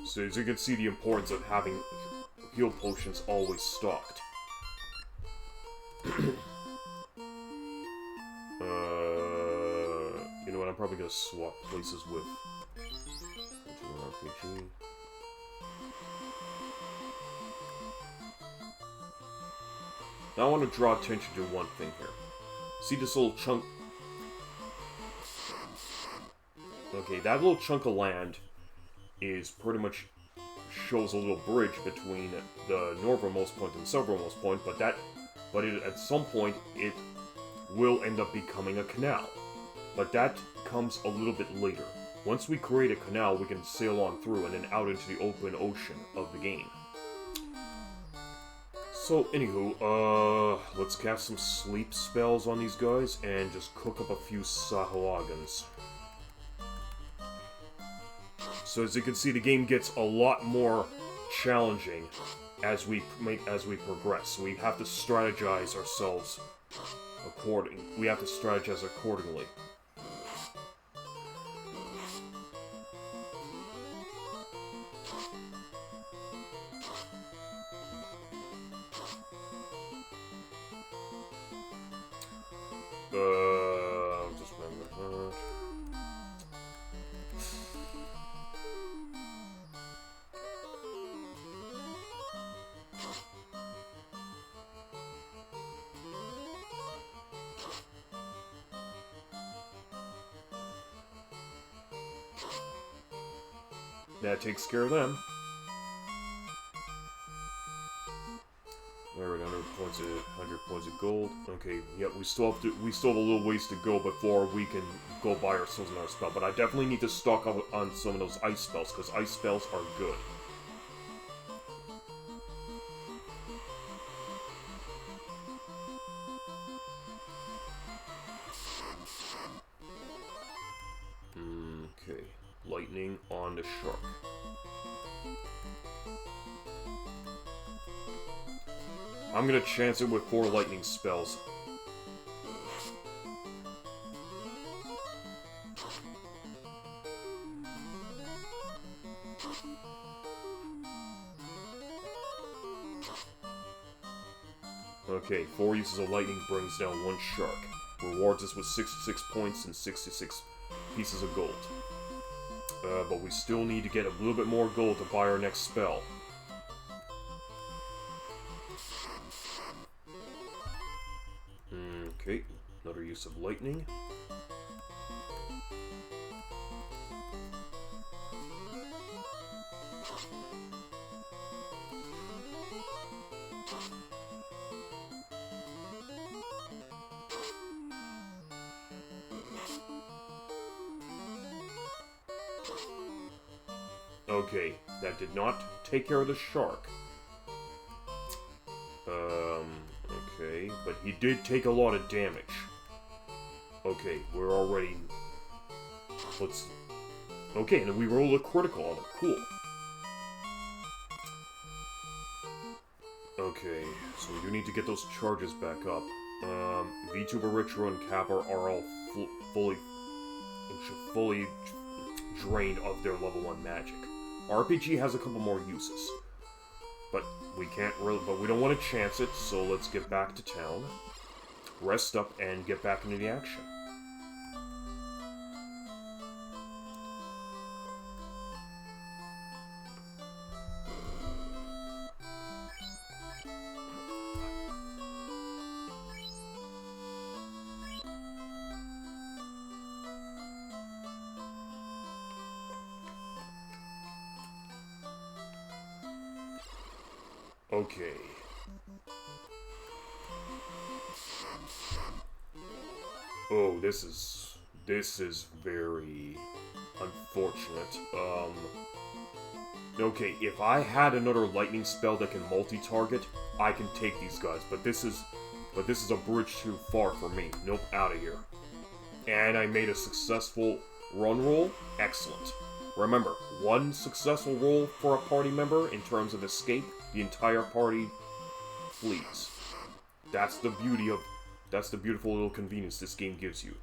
So as you can see, the importance of having heal potions always stocked. You know what, I'm probably gonna swap places with RPG. Now I want to draw attention to one thing here. See this little chunk? Okay, that little chunk of land is pretty much shows a little bridge between the northernmost point and the southernmost point, but at some point it will end up becoming a canal. But that comes a little bit later. Once we create a canal, we can sail on through and then out into the open ocean of the game. So, anywho, let's cast some sleep spells on these guys and just cook up a few Sahuagins. So as you can see, the game gets a lot more challenging as we progress. So we have to strategize ourselves accordingly. Just remember that. That takes care of them. Alright, 100 points of gold. Okay, yeah, we still have a little ways to go before we can go buy ourselves another spell. But I definitely need to stock up on some of those ice spells, because ice spells are good. Okay, lightning on the shark. I'm gonna chance it with 4 lightning spells. Okay, 4 uses of lightning brings down 1 shark. Rewards us with 66 points and 66 pieces of gold. But we still need to get a little bit more gold to buy our next spell. Okay, another use of lightning. Okay, that did not take care of the shark. Okay, but he did take a lot of damage. Okay, we're already... Let's... Okay, and we rolled a critical on him. Cool. Okay, so we do need to get those charges back up. VTBR, RTRO, and CAPR are all fully drained of their level 1 magic. RPG has a couple more uses. But we can't really... But we don't want to chance it, so let's get back to town. Rest up and get back into the action. Okay. Oh, this is very unfortunate. Okay, if I had another lightning spell that can multi-target, I can take these guys, but this is a bridge too far for me. Nope, out of here. And I made a successful run roll. Excellent. Remember, one successful roll for a party member in terms of escape, the entire party flees. That's the beautiful little convenience this game gives you.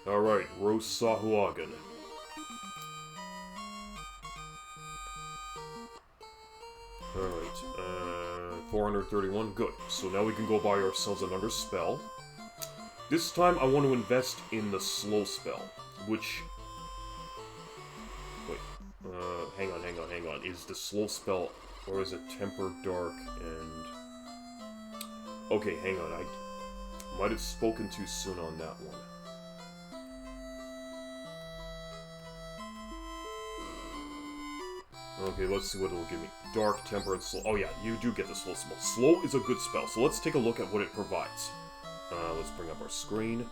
Alright, roast Sahuagin. Alright, 431, good. So now we can go buy ourselves another spell. This time I want to invest in the slow spell, which... Wait, hang on. Is the slow spell, or is it Temper Dark and... Okay, hang on, I might have spoken too soon on that one. Okay, let's see what it'll give me. Dark, Temper, and Slow. Oh yeah, you do get the Slow spell. Slow is a good spell, so let's take a look at what it provides. Let's bring up our screen.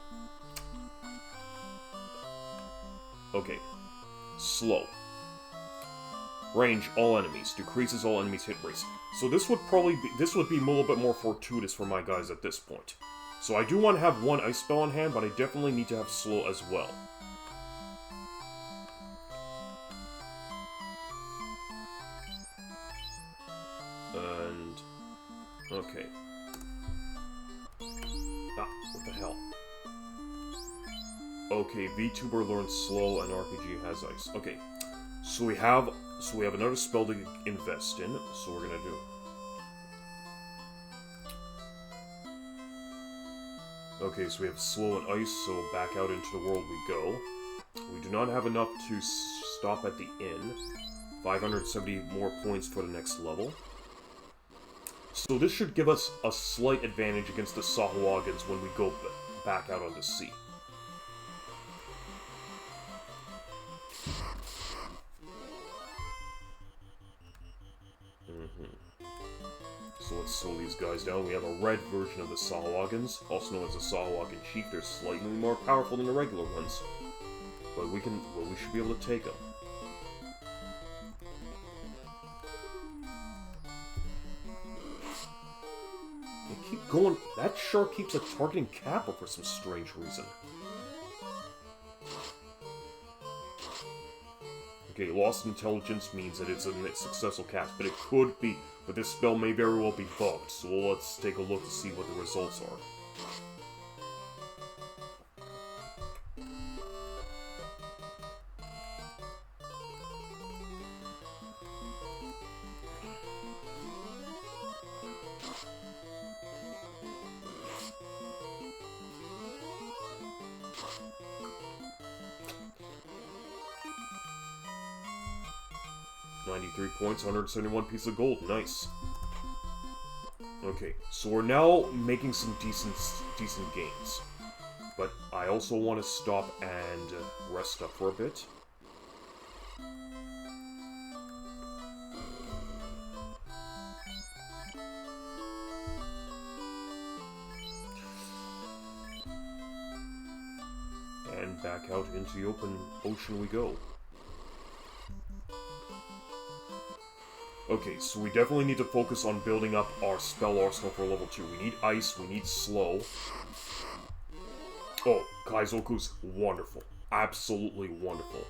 Okay. Slow. Range, all enemies. Decreases all enemies' hit rates. So this would be a little bit more fortuitous for my guys at this point. So I do want to have one ice spell on hand, but I definitely need to have Slow as well. And... okay. Ah, what the hell? Okay, VTuber learns Slow and RPG has Ice. Okay, so we have another spell to invest in, so we're gonna do... Okay, so we have Slow and Ice, so back out into the world we go. We do not have enough to stop at the inn. 570 more points for the next level. So this should give us a slight advantage against the Sahuagins when we go back out on the sea. So let's slow these guys down. We have a red version of the Sahuagins, also known as the Sahuagin Chief. They're slightly more powerful than the regular ones, but we should be able to take them. They keep going. That shark keeps targeting CAPR for some strange reason. Okay, lost intelligence means that it's a successful cast, but it could be. But this spell may very well be bugged, so let's take a look to see what the results are. £93 points, 171 pieces of gold. Nice. Okay, so we're now making some decent gains. But I also want to stop and rest up for a bit. And back out into the open ocean we go. Okay, so we definitely need to focus on building up our spell arsenal for level 2. We need ice, we need slow. Oh, Kaizoku's wonderful. Absolutely wonderful.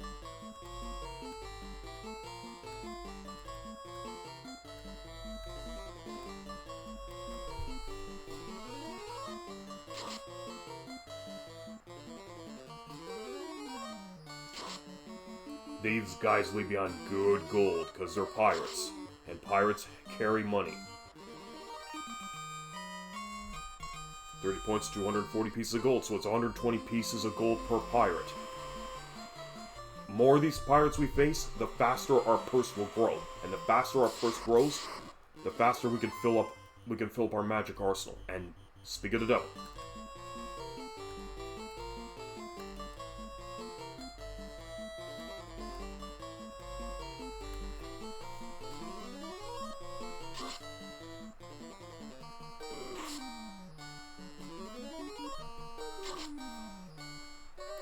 These guys leave behind good gold, because they're pirates. And pirates carry money. 30 points, 240 pieces of gold, so it's 120 pieces of gold per pirate. More of these pirates we face, the faster our purse will grow. And the faster our purse grows, the faster we can fill up our magic arsenal. And speak of the devil.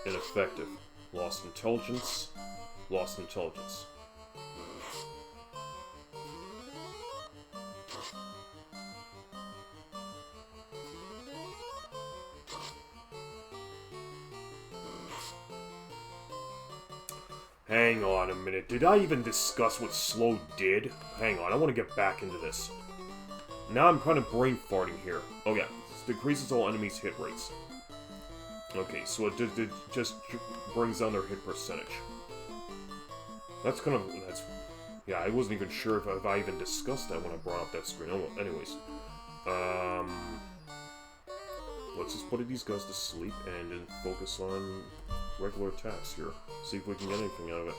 Ineffective. Lost intelligence. Lost intelligence. Hang on a minute. Did I even discuss what slow did? Hang on, I want to get back into this. Now I'm kind of brain farting here. Oh yeah, this decreases all enemies' hit rates. Okay, so it just brings down their hit percentage. That's kind of... yeah, I wasn't even sure if I even discussed that when I brought up that screen. Oh, well, anyways. Let's just put these guys to sleep and then focus on regular attacks here. See if we can get anything out of it.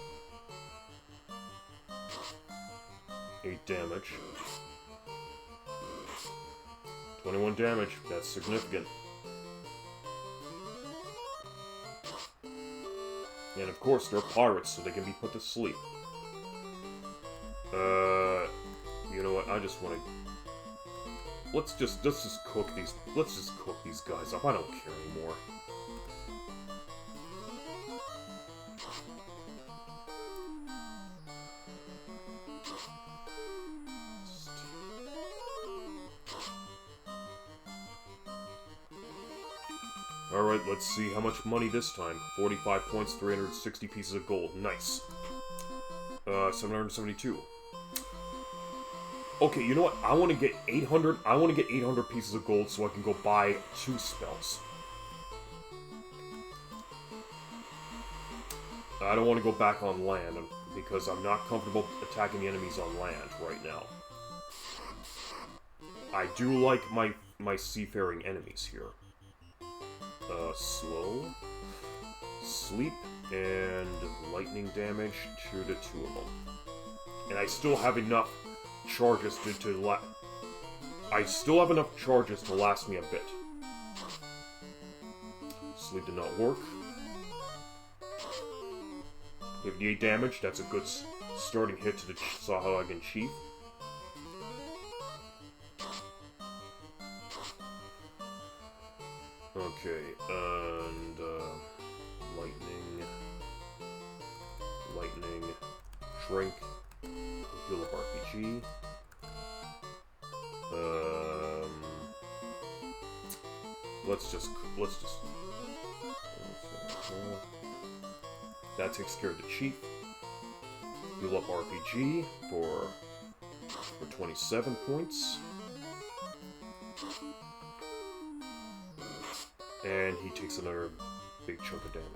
8 damage. 21 damage. That's significant. And of course, they're pirates, so they can be put to sleep. You know what? I just want to... Let's just cook these... Let's just cook these guys up. I don't care anymore. Alright, let's see how much money this time. 45 points, 360 pieces of gold. Nice. 772. Okay, you know what? I want to get 800. I want to get 800 pieces of gold so I can go buy 2 spells. I don't want to go back on land because I'm not comfortable attacking the enemies on land right now. I do like my seafaring enemies here. Slow, sleep, and lightning damage to the 2 of them. And I still have enough charges I still have enough charges to last me a bit. Sleep did not work. 58 damage, that's a good starting hit to the Sahagan Chief. Okay, and, lightning, shrink, heal up RPG, let's just, that takes care of the chief, heal up RPG for 27 points. And he takes another big chunk of damage.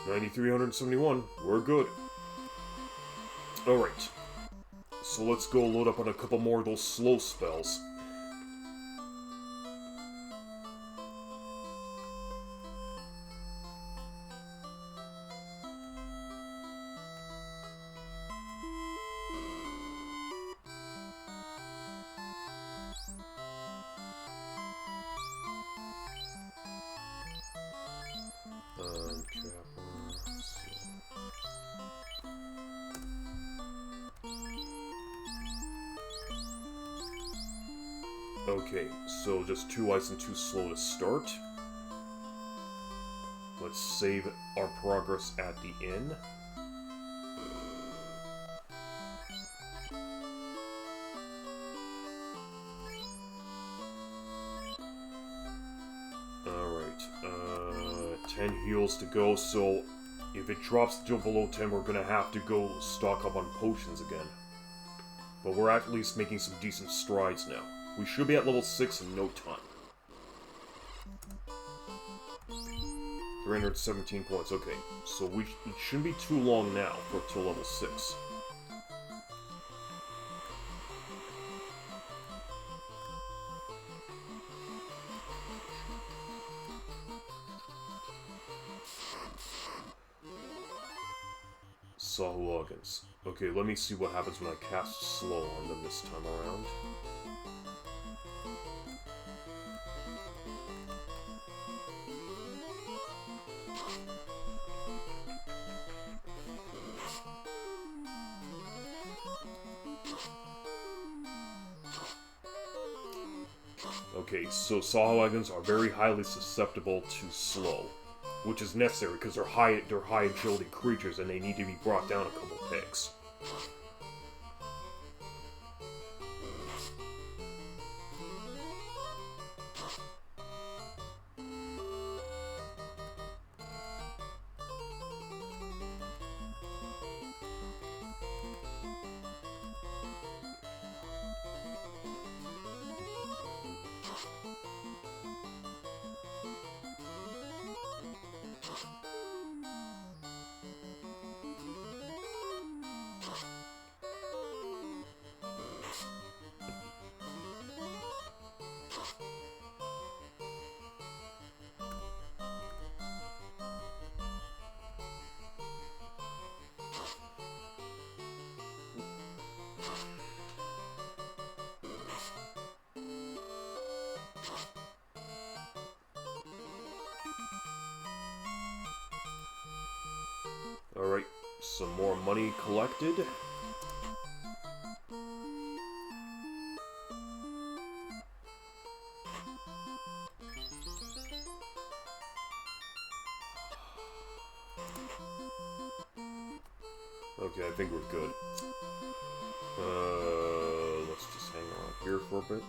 $9,371. We're good. Alright. so let's go load up on a couple more of those slow spells. Okay, so just 2 ice and 2 slow to start. Let's save our progress at the inn. Alright, 10 heals to go, so if it drops to below 10, we're gonna have to go stock up on potions again. But we're at least making some decent strides now. We should be at level 6 in no time. 317 points, okay. So it shouldn't be too long now for till level 6. Sahulagans. Okay, let me see what happens when I cast slow on them this time around. Okay, so Sahulagans are very highly susceptible to slow, which is necessary because they're high agility creatures and they need to be brought down a couple pegs. Alright, some more money collected. Okay, I think we're good. Let's just hang around here for a bit.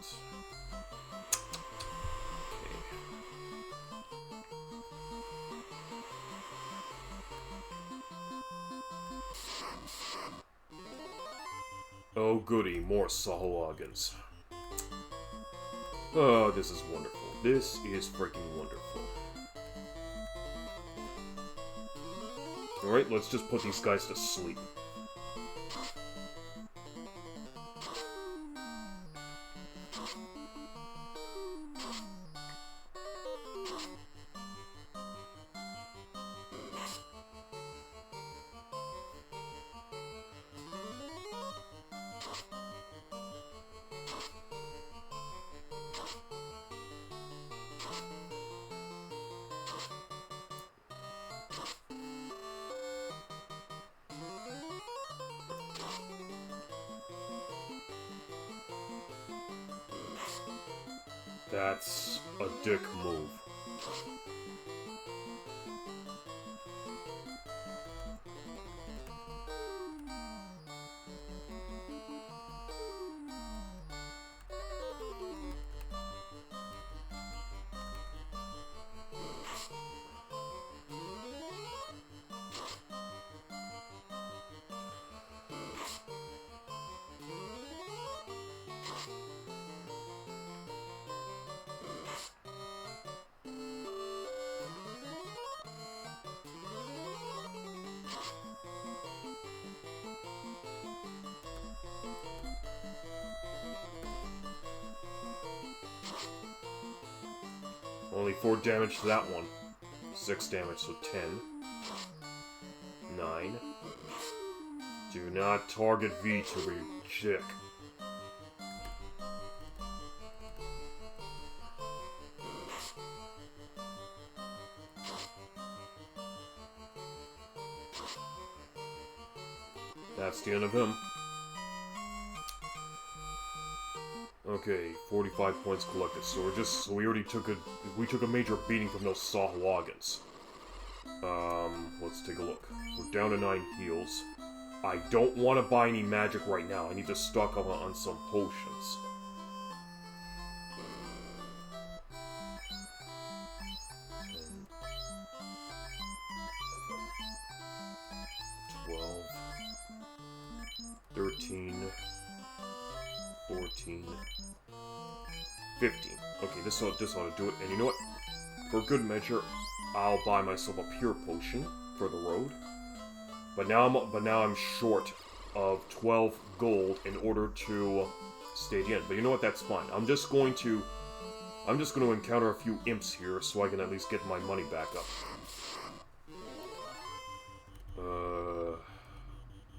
Oh goody, more Sahulagans. Oh, this is wonderful. This is freaking wonderful. Alright, let's just put these guys to sleep. That's a dick move. Only 4 damage to that one. 6 damage, so 10. 9. Do not target VTBR, chick. That's the end of him. Okay, 45 points collected. So we already took a major beating from those Sahuagins. Let's take a look. We're down to 9 heals. I don't want to buy any magic right now. I need to stock up on some potions. $12, 13, 14, 15. Okay, this ought to do it. And you know what? For good measure, I'll buy myself a pure potion for the road. But now I'm short of 12 gold in order to stay at the end. But you know what? That's fine. I'm just going to encounter a few imps here so I can at least get my money back up.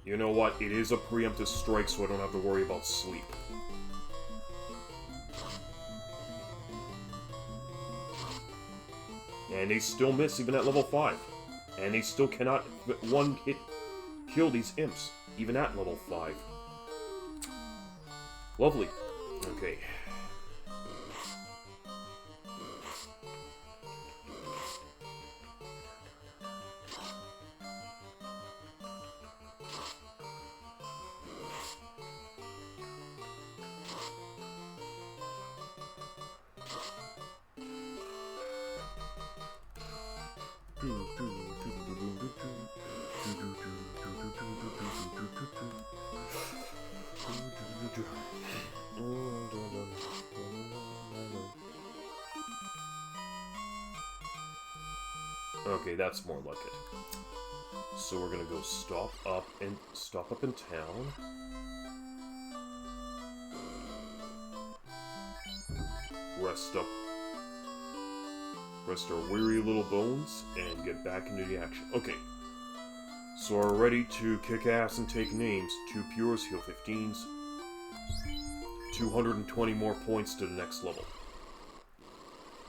You know what? It is a preemptive strike, so I don't have to worry about sleep. And they still miss even at level 5. And they still cannot one hit kill these imps, even at level 5. Lovely. Okay. Okay, that's more like it. So we're gonna go stop up in town. Rest our weary little bones and get back into the action. Okay. So we're ready to kick ass and take names. 2 pures, heal 15s. 220 more points to the next level.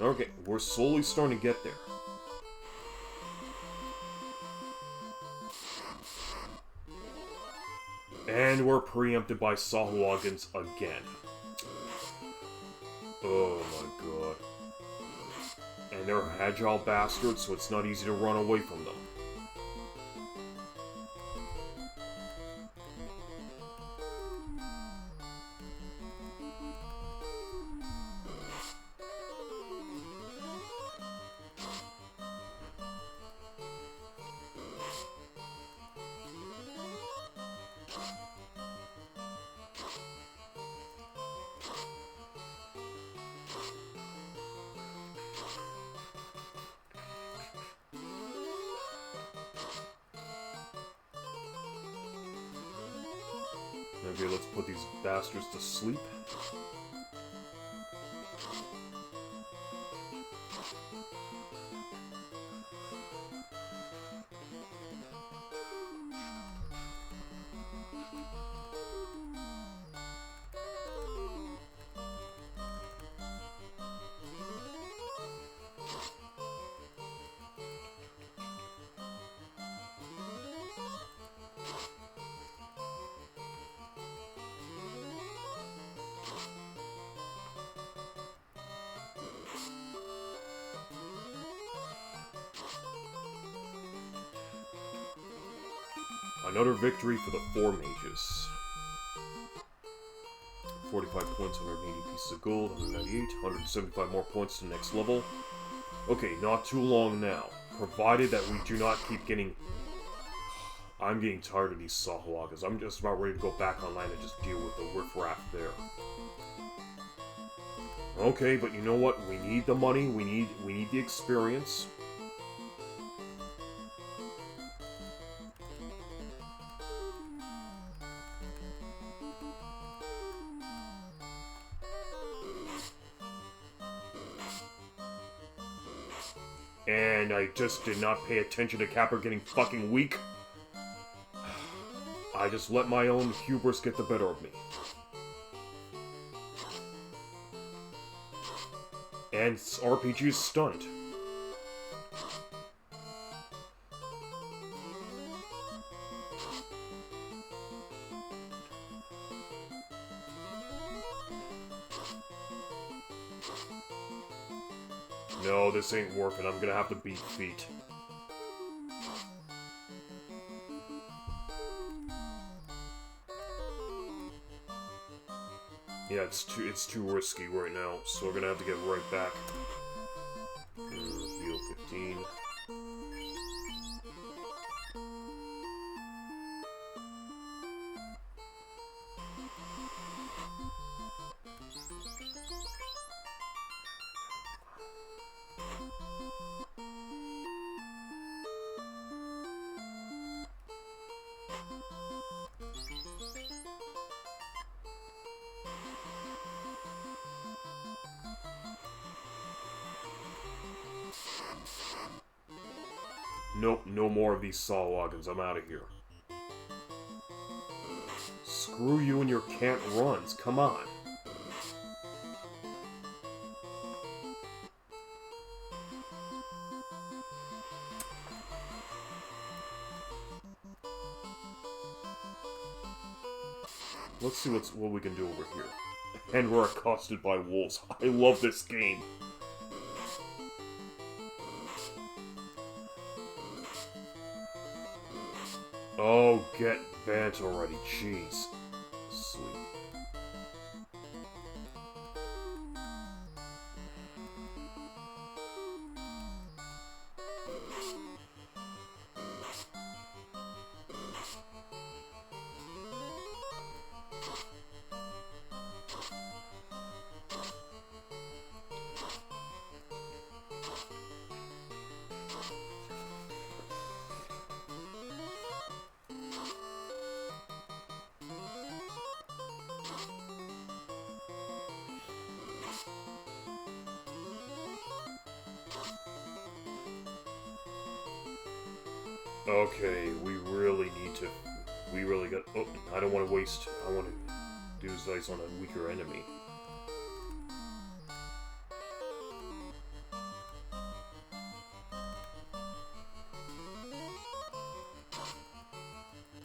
Okay, we're slowly starting to get there. And we're preempted by Sahuagins again. Oh my god. And they're agile bastards, so it's not easy to run away from them. Maybe let's put these bastards to sleep. Another victory for the 4 mages. 45 points, 180 pieces of gold, 198, 175 more points to the next level. Okay, not too long now. Provided that we do not keep getting... I'm getting tired of these Sahuagins. I'm just about ready to go back online and just deal with the riffraff there. Okay, but you know what? We need the money, we need the experience. And I just did not pay attention to CAPR getting fucking weak. I just let my own hubris get the better of me. And RPG is stunned. No, this ain't working. I'm gonna have to beat feet. Yeah, it's too risky right now, so we're gonna have to get right back. Field 15. Nope, no more of these saw logins. I'm out of here. Screw you and your can't runs. Come on. Let's see what we can do over here. And we're accosted by wolves. I love this game. Oh, get bent already, jeez. Sleep. Okay, we really got... Oh, I don't want to waste... I want to use dice on a weaker enemy.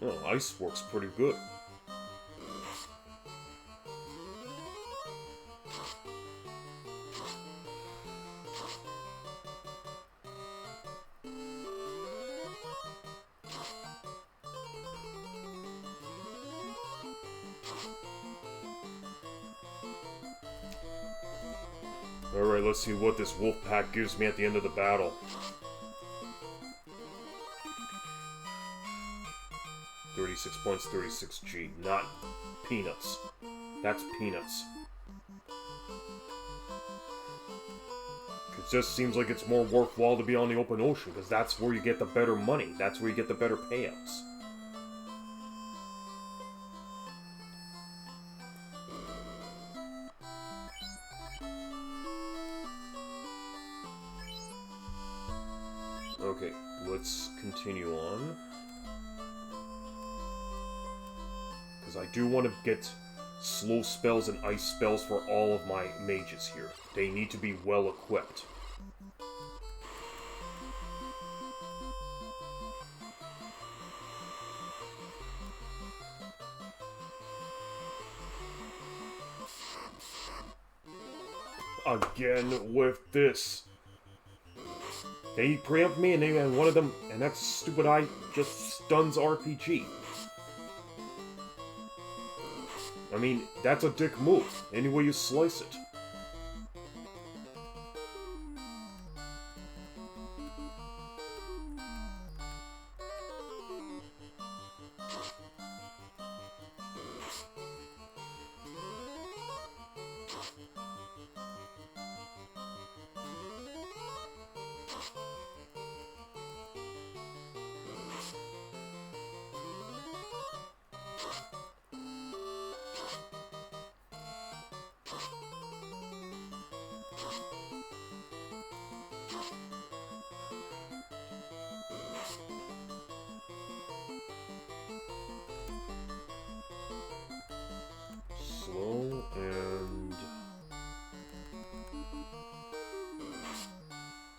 Oh, ice works pretty good. Alright, let's see what this wolf pack gives me at the end of the battle. 36 points, 36G. Not peanuts. That's peanuts. It just seems like it's more worthwhile to be on the open ocean, because that's where you get the better money. That's where you get the better payouts. Okay, let's continue on. Because I do want to get slow spells and ice spells for all of my mages here. They need to be well equipped. Again with this. They preempt me and one of them, and that stupid eye just stuns RPG. I mean, that's a dick move, any way you slice it. slow and...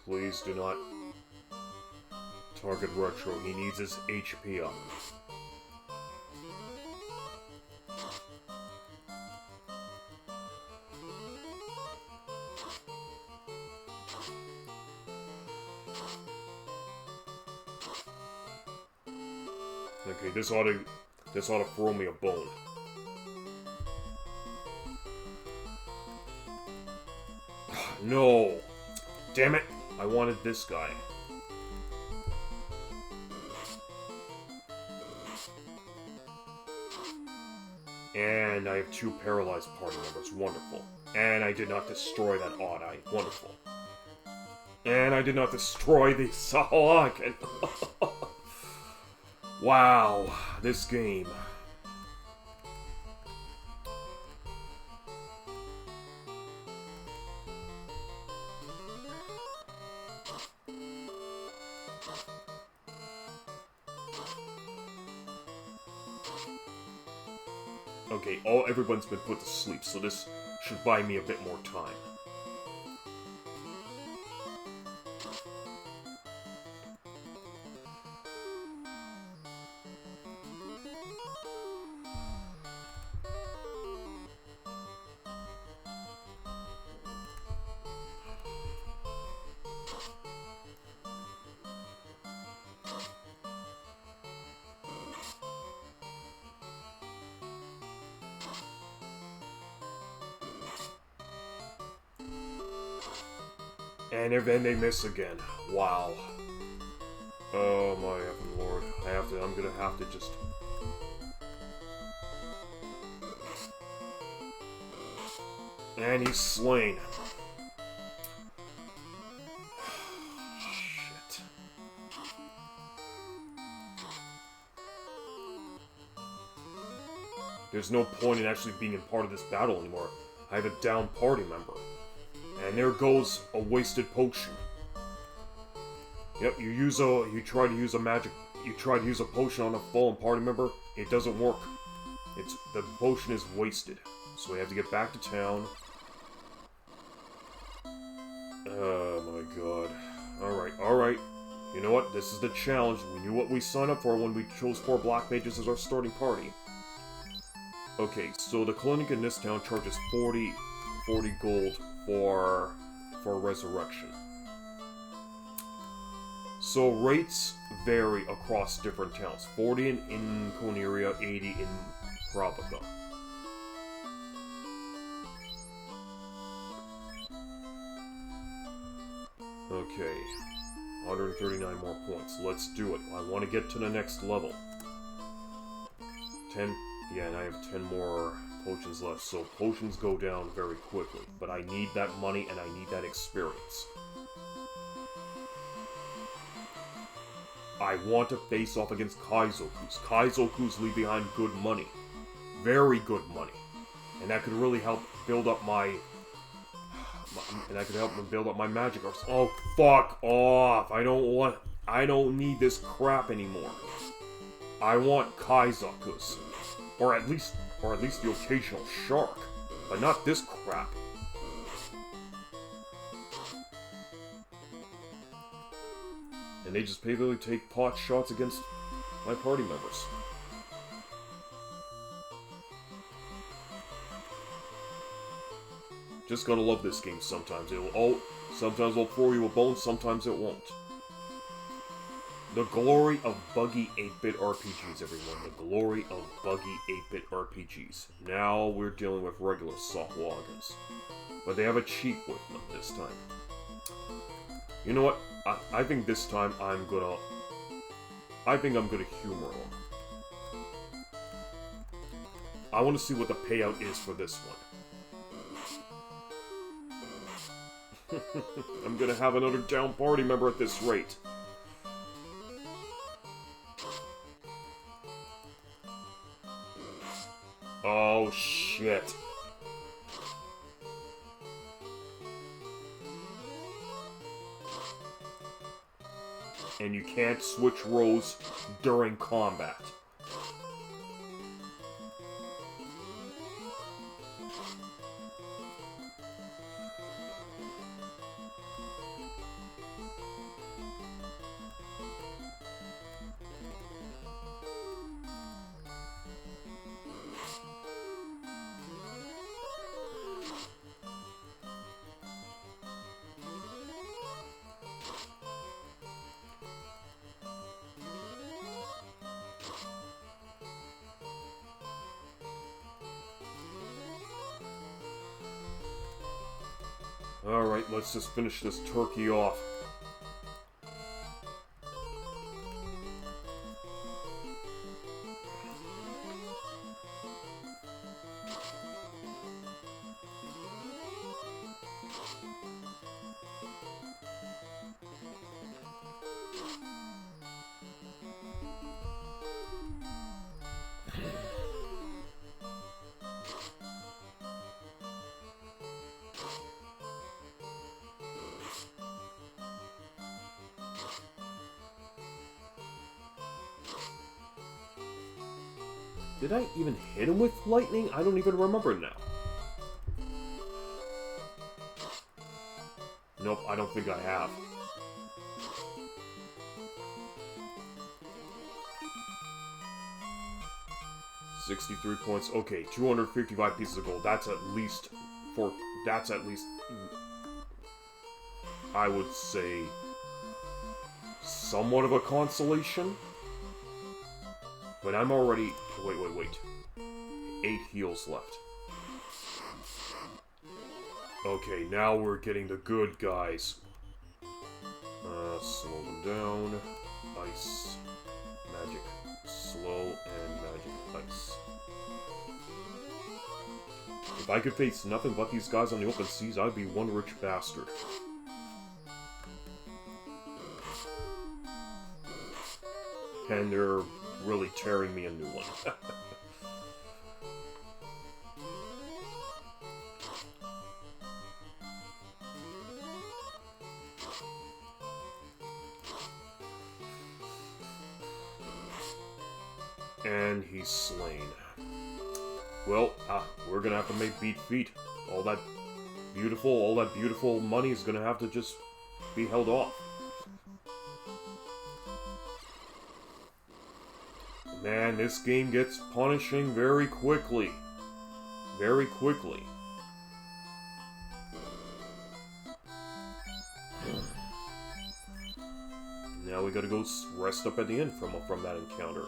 Please do not target Retro. He needs his HP up. Okay, this ought to throw me a bone. No! Damn it! I wanted this guy. And I have 2 paralyzed party members. Wonderful. And I did not destroy that odd-eye. Wonderful. And I did not destroy the Salakan. Wow, this game. Okay, everyone's been put to sleep, so this should buy me a bit more time. And then they miss again. Wow. Oh my heaven lord. I'm gonna have to just... And he's slain. Shit. There's no point in actually being a part of this battle anymore. I have a down party member. And there goes a wasted potion. Yep, you try to use a potion on a fallen party member, it doesn't work. The potion is wasted. So we have to get back to town. Oh my god. Alright. You know what? This is the challenge. We knew what we signed up for when we chose 4 black mages as our starting party. Okay, so the clinic in this town charges 40 gold for resurrection. So rates vary across different towns. 40 in Coneria, 80 in Pravica. Okay, 139 more points. Let's do it. I want to get to the next level. 10, yeah, and I have 10 more potions left, so potions go down very quickly. But I need that money and I need that experience. I want to face off against Kaizoku's. Kaizoku's leave behind good money. Very good money. And that could really help build up my... And that could help me build up my magic arts. Oh, fuck off! I don't need this crap anymore. I want Kaizoku's. Or at least the occasional shark. But not this crap. And they just basically take pot shots against my party members. Just gotta love this game sometimes. Sometimes it'll throw you a bone, sometimes it won't. The glory of buggy 8-bit RPGs, everyone. The glory of buggy 8-bit RPGs. Now we're dealing with regular soft logins. But they have a cheat with them this time. You know what? I think this time I'm gonna humor them. I want to see what the payout is for this one. I'm gonna have another down party member at this rate. Oh, shit. And you can't switch rows during combat. Alright, let's just finish this turkey off. Did I even hit him with lightning? I don't even remember now. Nope, I don't think I have. $63 points. Okay, 255 pieces of gold. That's at least I would say somewhat of a consolation. But I'm already... Wait. 8 heals left. Okay, now we're getting the good guys. Slow them down. Ice. Magic. Slow and magic. Ice. If I could face nothing but these guys on the open seas, I'd be one rich bastard. And they're really tearing me a new one. And he's slain. Well, we're gonna have to make beat feet. All that beautiful money is gonna have to just be held off. Man, this game gets punishing very quickly. Very quickly. Now we gotta go rest up at the inn from that encounter.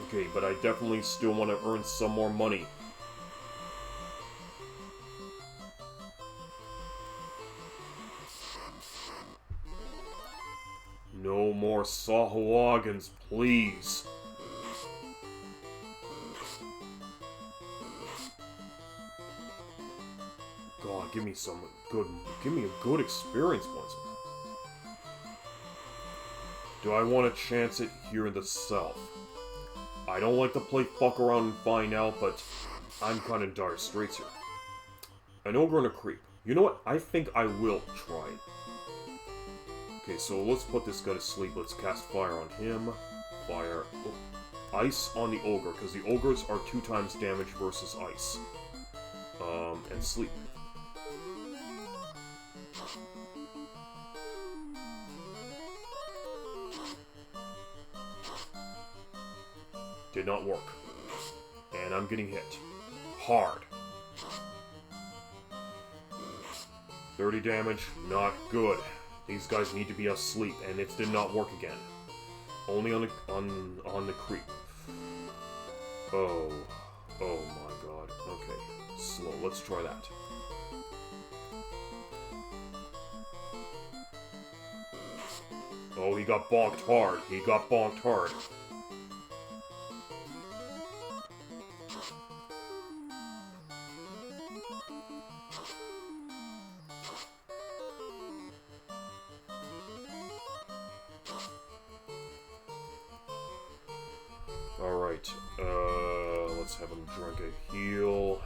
Okay, but I definitely still want to earn some more money. No more Sahuagins, please. God, give me a good experience points. Do I want to chance it here in the south? I don't like to play fuck around and find out, but I'm kind of in dire straits here. An ogre and a creep. You know what? I think I will try it. Okay, so let's put this guy to sleep. Let's cast fire on him. Fire. Oh. Ice on the ogre, because the ogres are 2 times damage versus ice. And sleep. Did not work. And I'm getting hit. Hard. 30 damage, not good. These guys need to be asleep, and it did not work again. Only on the creep. Oh my god. Okay, slow. Let's try that. Oh, he got bonked hard. He got bonked hard. Alright, let's have him drink a heal.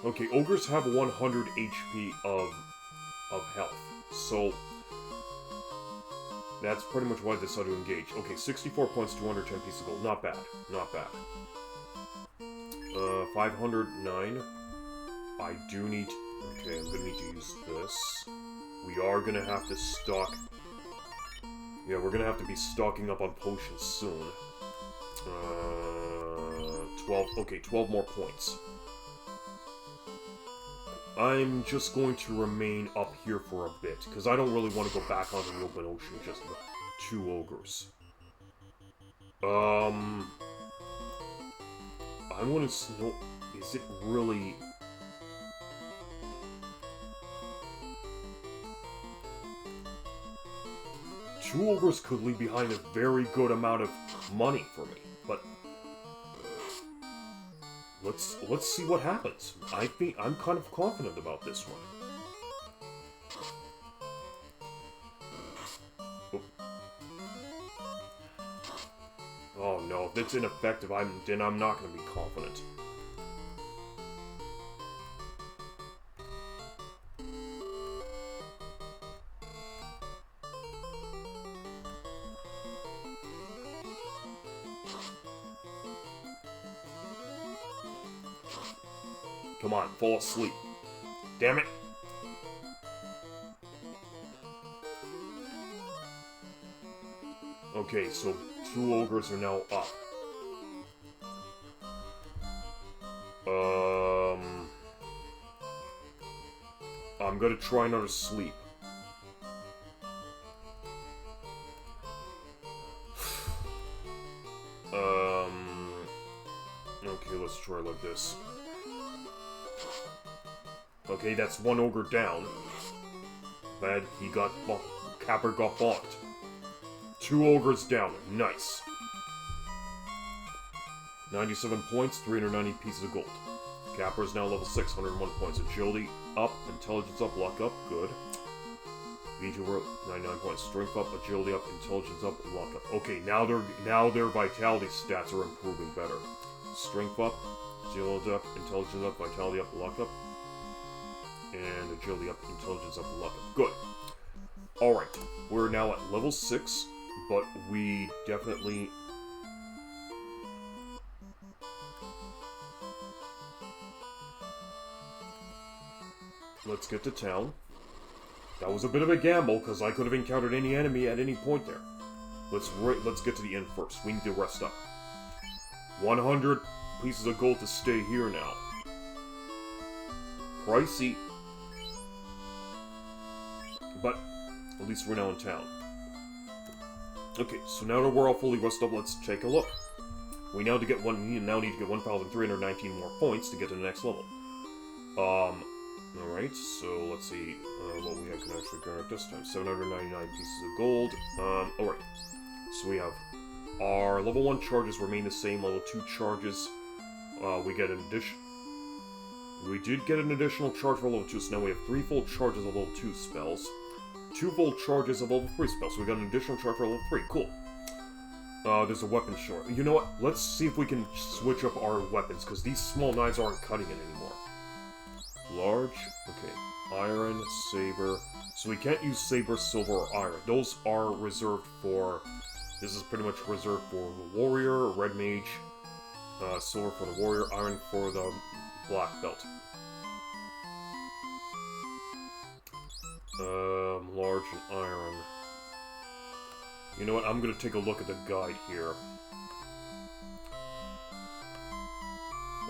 Okay, ogres have 100 HP of health, so that's pretty much why I decided to engage. Okay, 64 points, 210 pieces of gold. Not bad, not bad. 509. I do need... Okay, I'm gonna need to use this. We are gonna have to stock... Yeah, we're gonna have to be stocking up on potions soon. 12... Okay, 12 more points. I'm just going to remain up here for a bit, because I don't really want to go back onto the open ocean just with 2 ogres. I'm gonna snow... Is it really... Two ogres could leave behind a very good amount of money for me, but let's see what happens. I'm kind of confident about this one. Oh no, if it's ineffective, then I'm not going to be confident. Come on, fall asleep. Damn it! Okay, so 2 ogres are now up. I'm gonna try not to sleep. Okay, let's try like this. Okay, that's 1 ogre down. Bad, he got... CAPR got blocked. 2 ogres down. Nice. 97 points, 390 pieces of gold. CAPR is now level 6, 101 points. Agility up, intelligence up, luck up. Good. VTBR 99 points. Strength up, agility up, intelligence up, luck up. Okay, now their vitality stats are improving better. Strength up, agility up, intelligence up, vitality up, luck up. And agility up, intelligence up, luck up. Good. Alright, we're now at level 6, but we definitely... Let's get to town. That was a bit of a gamble, because I could have encountered any enemy at any point there. Let's get to the inn first. We need to rest up. 100 pieces of gold to stay here now. Pricey. But at least we're now in town. Okay, so now that we're all fully rested up, let's take a look. We now need to get 1,319 more points to get to the next level. Alright, so let's see what we can actually garner this time. 799 pieces of gold. Alright. So we have our level 1 charges remain the same, level 2 charges, we get an addition. We did get an additional charge for level 2, so now we have 3 full charges of level 2 spells. 2 full charges of level 3 spells, so we got an additional charge for level 3. Cool. There's a weapon short. You know what? Let's see if we can switch up our weapons, because these small knives aren't cutting it anymore. Large. Okay. Iron, saber. So we can't use saber, silver, or iron. Those are reserved for... This is pretty much reserved for the warrior, red mage, silver for the warrior, iron for the black belt. Large and iron. You know what? I'm gonna take a look at the guide here.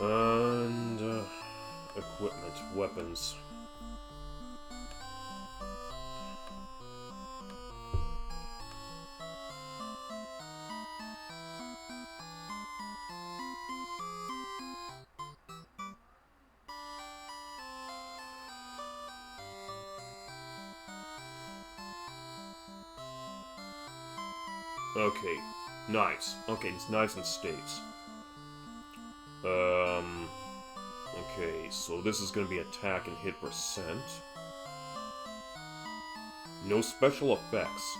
And, equipment, weapons. Okay, knives. Okay, it's knives and staves. Okay, so this is gonna be attack and hit percent. No special effects.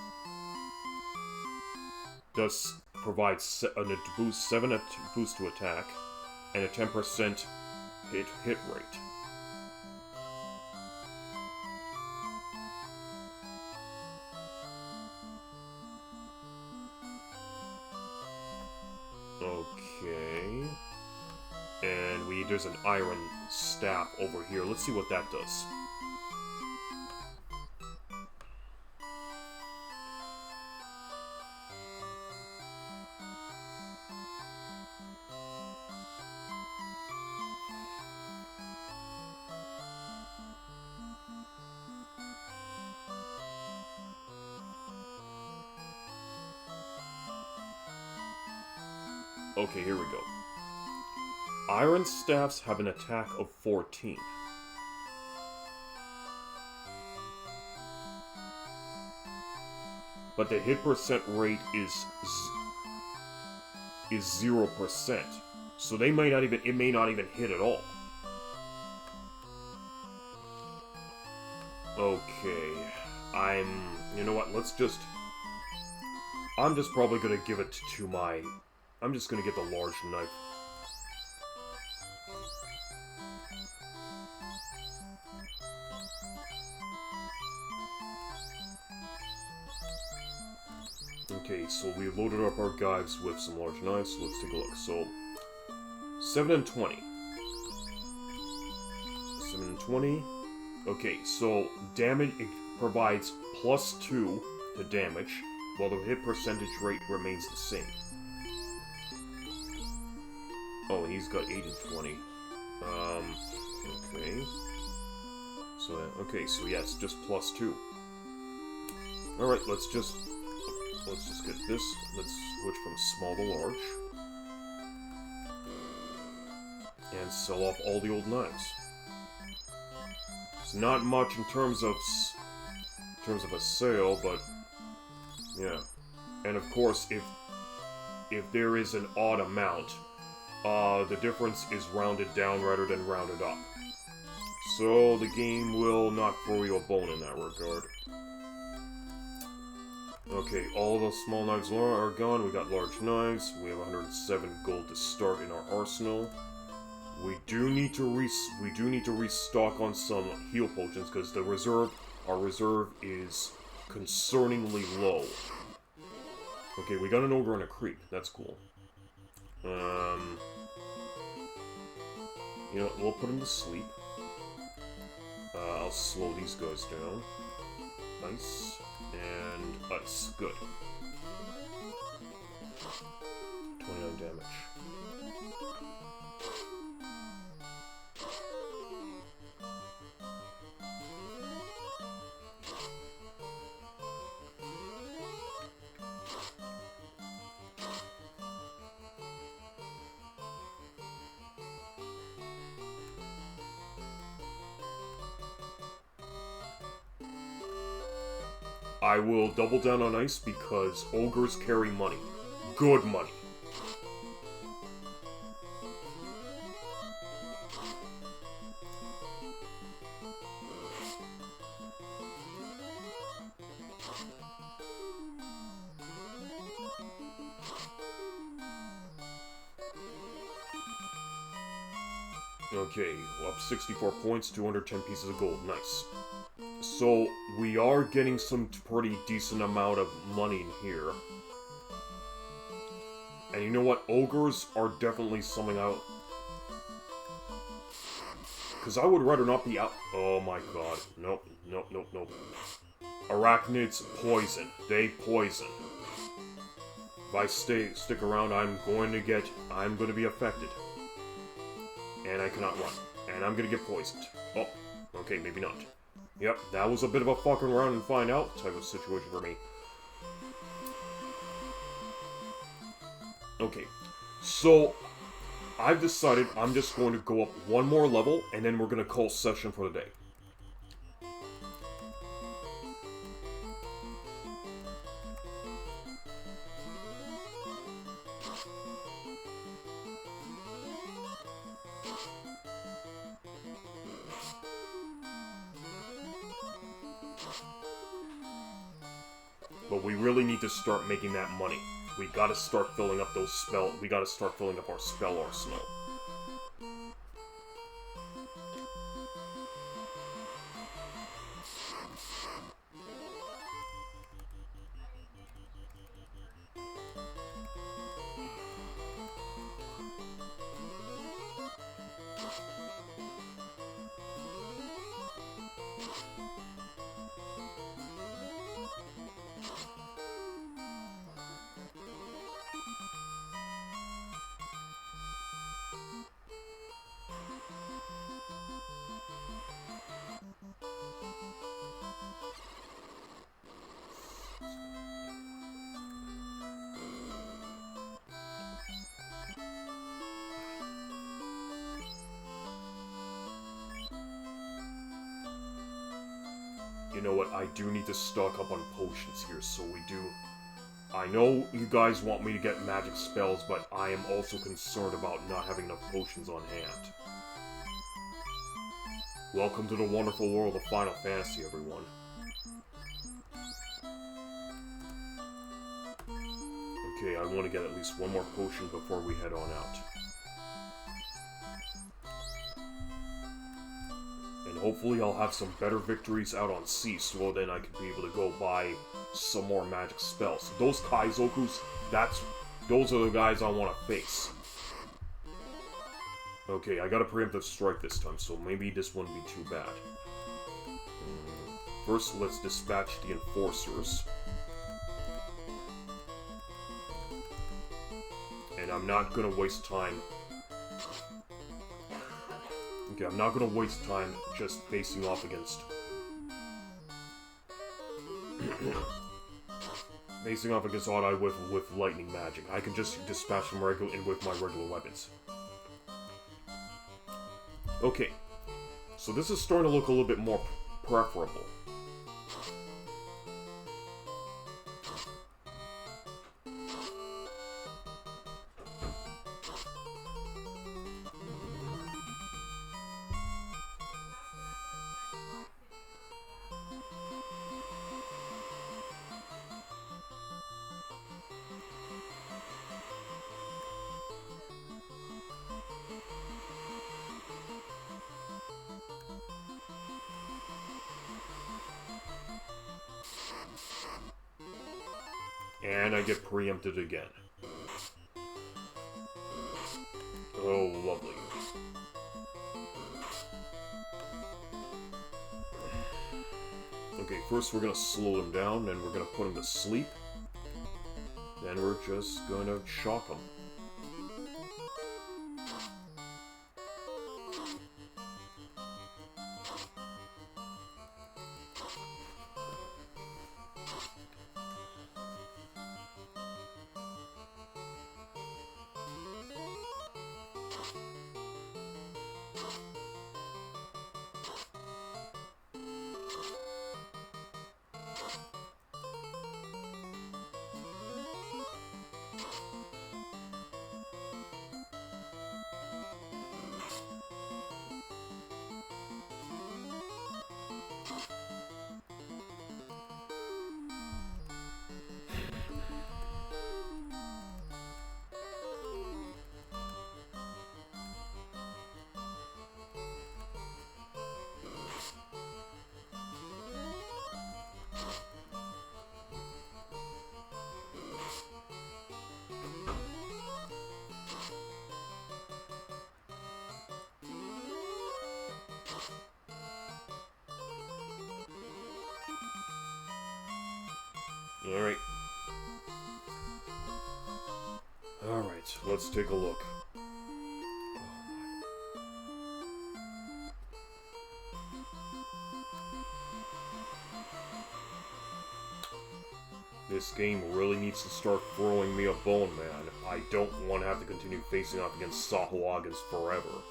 Does provide a boost 7 boost to attack, and a 10% hit rate. Okay. And there's an iron staff over here. Let's see what that does. Okay, here we go. Iron staffs have an attack of 14. But the hit percent rate is 0%. So they might not even, it may not even hit at all. Okay, you know what, I'm just probably gonna give it to my, I'm just gonna get the large knife. Okay, so we loaded up our guides with some large knives, so let's take a look. So, 7 and 20. 7 and 20. Okay, so damage, it provides +2 to damage, while the hit percentage rate remains the same. Oh, and he's got 8 and 20. Okay. So, okay, so yeah, it's just +2. Alright, let's just get this. Let's switch from small to large. And sell off all the old knives. It's not much in terms of a sale, but yeah. And of course, if there is an odd amount, the difference is rounded down rather than rounded up. So the game will not throw you a bone in that regard. Okay, all those small knives are gone. We got large knives. We have 107 gold to start in our arsenal. We do need to restock on some heal potions because our reserve is concerningly low. Okay, we got an ogre and a creep. That's cool. You know, we'll put him to sleep. I'll slow these guys down. Nice. And ice. Good. 29 damage. I will double down on ice because ogres carry money. Good money. Okay, well, up 64 points, 210 pieces of gold. Nice. So, we are getting some pretty decent amount of money in here. And you know what? Ogres are definitely something out. Because I would rather not be out. Oh my god. Nope, nope, nope, nope. Arachnids poison. They poison. If I stick around, I'm going to be affected. And I cannot run. And I'm going to get poisoned. Oh, okay, maybe not. Yep, that was a bit of a fucking run and find out type of situation for me. Okay, so I've decided I'm just going to go up one more level and then we're going to call session for the day. But we really need to start making that money. We gotta start filling up those we gotta start filling up our spell arsenal. you know what, I do need to stock up on potions here, so we do... I know you guys want me to get magic spells, but I am also concerned about not having enough potions on hand. Welcome to the wonderful world of Final Fantasy, everyone. Okay, I want to get at least one more potion before we head on out. And hopefully I'll have some better victories out on sea, so then I can be able to go buy some more magic spells. Those Kaizokus, those are the guys I want to face. Okay, I got a preemptive strike this time, so maybe this wouldn't be too bad. First, let's dispatch the enforcers. And I'm not gonna waste time. Okay, I'm not gonna waste time just facing off against... facing off against Odd-Eye with lightning magic. I can just dispatch them with my regular weapons. Okay, so this is starting to look a little bit more preferable. And I get preempted again. Oh, lovely. Okay, first we're gonna slow them down, then we're gonna put them to sleep. Then we're just gonna shock them. Alright. Alright, let's take a look. This game really needs to start throwing me a bone, man. I don't want to have to continue facing off against Sahuagins forever.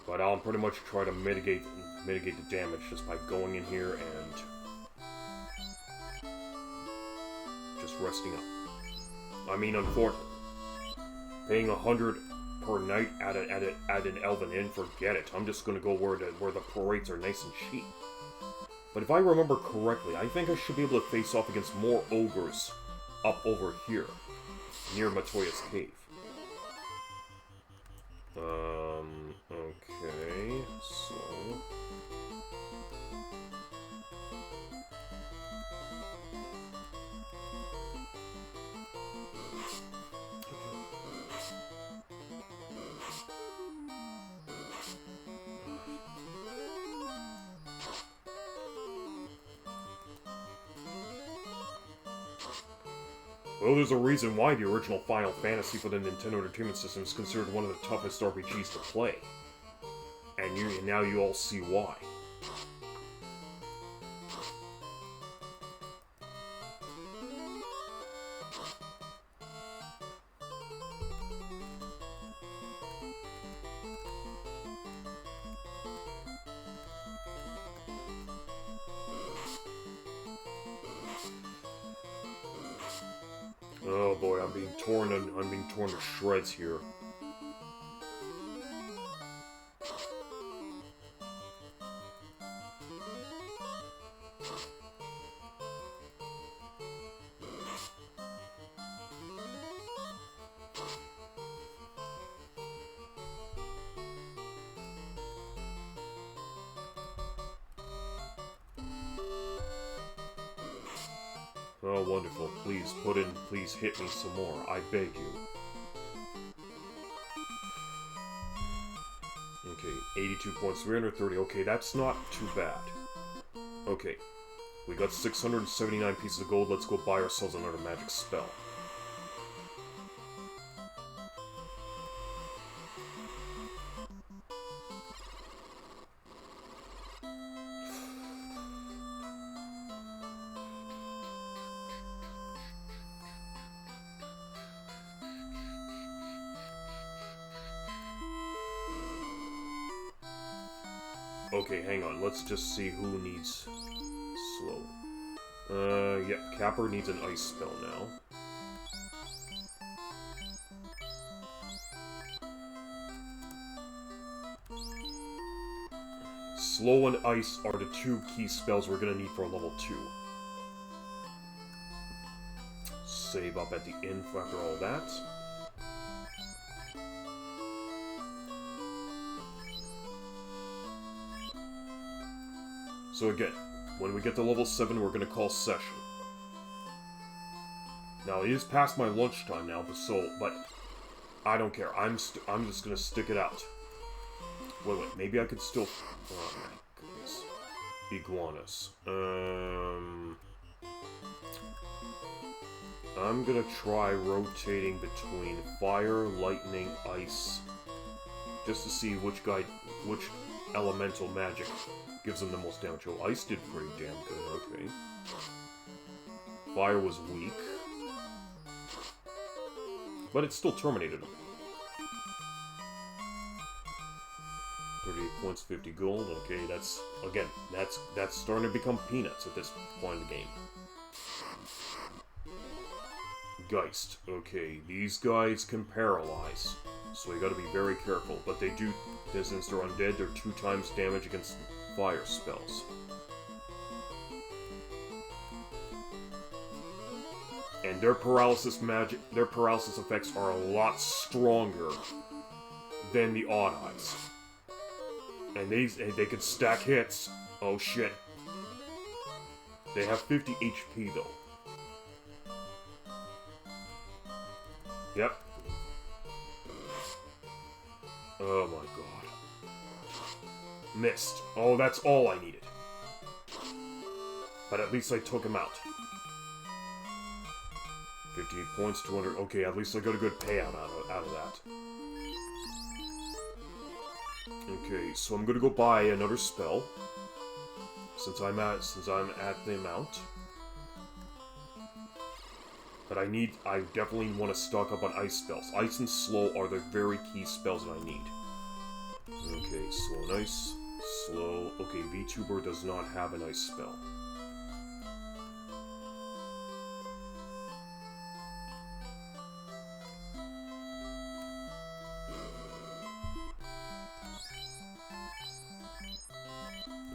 But I'll pretty much try to mitigate the damage just by going in here and just resting up. I mean, unfortunately, paying 100 per night at an Elven Inn, forget it. I'm just gonna go where the parades are nice and cheap. But if I remember correctly, I think I should be able to face off against more ogres up over here, near Matoya's cave. Okay, so... Well, there's a reason why the original Final Fantasy for the Nintendo Entertainment System is considered one of the toughest RPGs to play. And now you all see why. boy, I'm being torn to shreds here. Oh, wonderful. Please hit me some more. I beg you. Okay, 82 points, 330. Okay, that's not too bad. Okay, we got 679 pieces of gold. Let's go buy ourselves another magic spell. Okay, hang on. Let's just see who needs slow. Yep, CAPR needs an ice spell now. Slow and ice are the two key spells we're gonna need for level 2. Save up at the inn after all that. So again, when we get to level 7, we're gonna call session. Now, it is past my lunchtime now, but I don't care. I'm just gonna stick it out. Wait, maybe I could still... Oh my goodness. Iguanas. I'm gonna try rotating between fire, lightning, ice, just to see which elemental magic gives them the most damage. Oh, ice did pretty damn good, okay. Fire was weak. But it still terminated him. 38 points, 50 gold, okay, that's starting to become peanuts at this point in the game. Geist, okay, these guys can paralyze, so you gotta be very careful, but they do, since they're undead, they're 2 times damage against fire spells. And their paralysis effects are a lot stronger than the Odd Eyes. And they can stack hits. Oh shit. They have 50 HP though. Yep. Oh my god. Missed. Oh, that's all I needed. But at least I took him out. 58 points, 200. Okay, at least I got a good payout out of that. Okay, so I'm gonna go buy another spell. Since I'm at the amount. But I definitely want to stock up on ice spells. Ice and slow are the very key spells that I need. Okay, slow and ice. Slow. Okay, VTBR does not have an ice spell.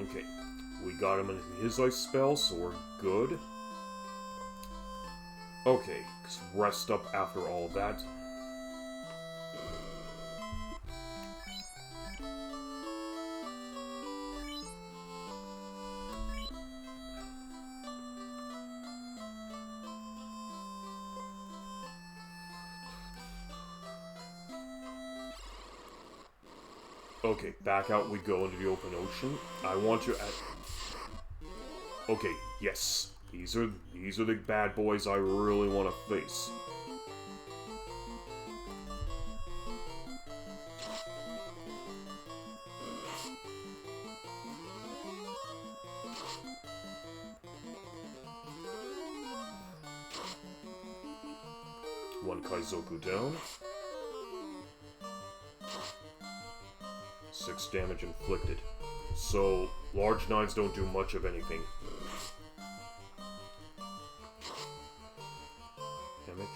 Okay, we got him in his ice spell, so we're good. Okay, rest up after all that. Okay, back out we go into the open ocean. I want to add... Okay, yes. These are the bad boys I really want to face. One Kaizoku down. 6 damage inflicted. So, large knives don't do much of anything. Damage.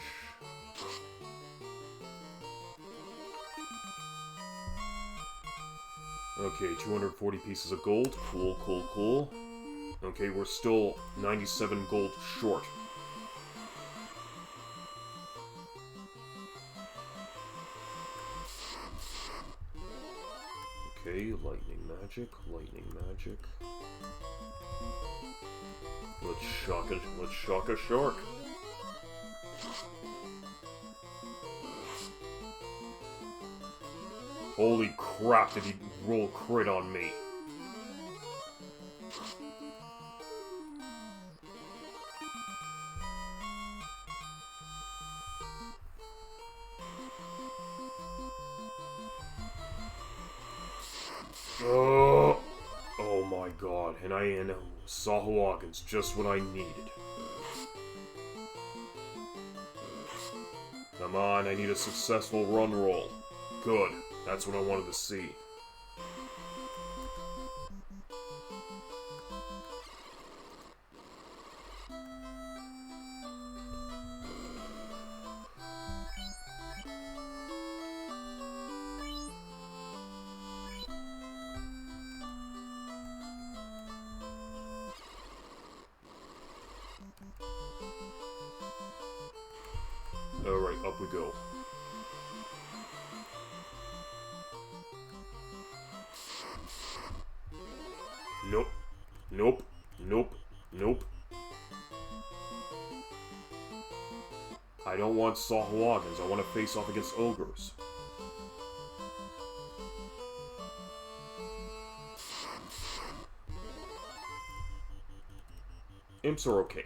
Okay, 240 pieces of gold. Cool, cool, cool. Okay, we're still 97 gold short. Okay, lightning magic, lightning magic. Let's shock a shark. Holy crap, did he roll crit on me? Oh my god, and I know Sahuagin's just what I needed. Come on, I need a successful run roll. Good, that's what I wanted to see. Alright, up we go. Nope. Nope. Nope. Nope. I don't want Sahuagins. I want to face off against ogres. Imps are okay.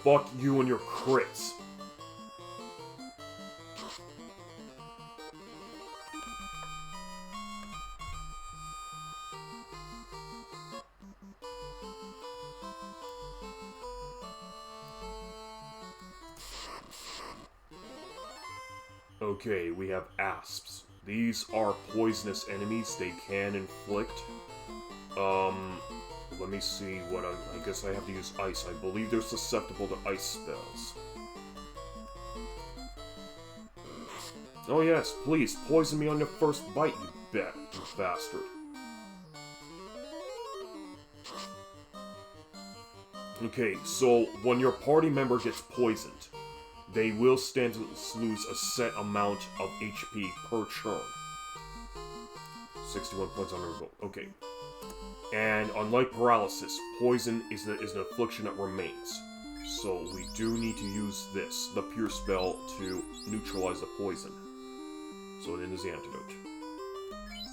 Fuck you and your crits. Okay, we have asps. These are poisonous enemies they can inflict. Let me see what I guess I have to use ice. I believe they're susceptible to ice spells. Oh yes, please, poison me on your first bite, you bastard. Okay, so when your party member gets poisoned, they will stand to lose a set amount of HP per turn. 61 points on revolt. Okay. And unlike paralysis, poison is an affliction that remains. So we do need to use this, the pure spell, to neutralize the poison. So it is the antidote.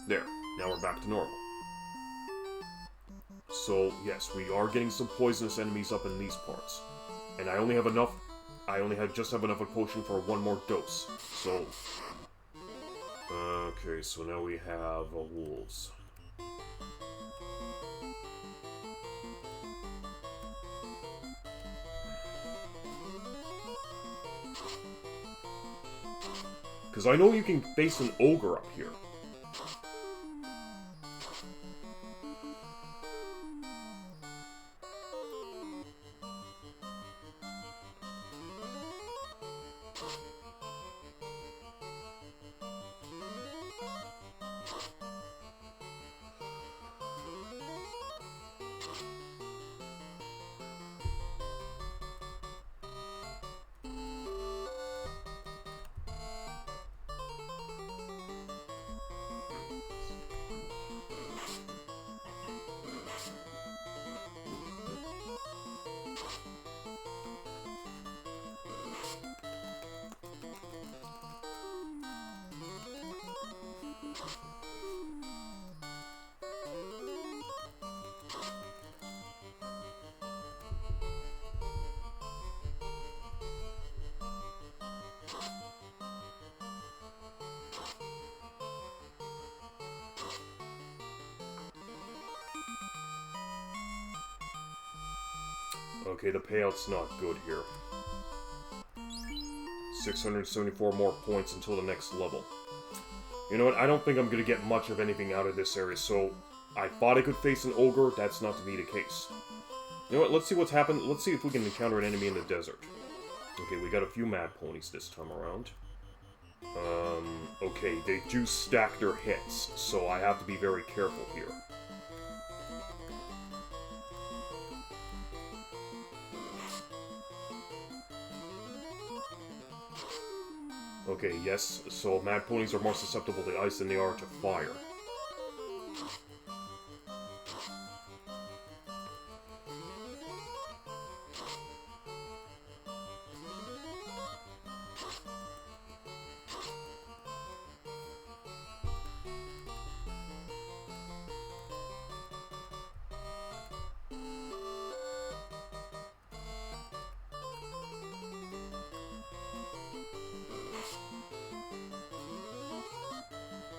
There. Now we're back to normal. So yes, we are getting some poisonous enemies up in these parts. And I only have enough. Just have enough of a potion for one more dose. So. Okay, so now we have wolves. Because I know you can face an ogre up here. Okay, the payout's not good here. 674 more points until the next level. You know what, I don't think I'm gonna get much of anything out of this area, so I thought I could face an ogre, that's not to be the case. You know what, let's see what's happened, let's see if we can encounter an enemy in the desert. Okay, we got a few mad ponies this time around. Okay, they do stack their hits, so I have to be very careful here. Okay, yes, so mad ponies are more susceptible to ice than they are to fire.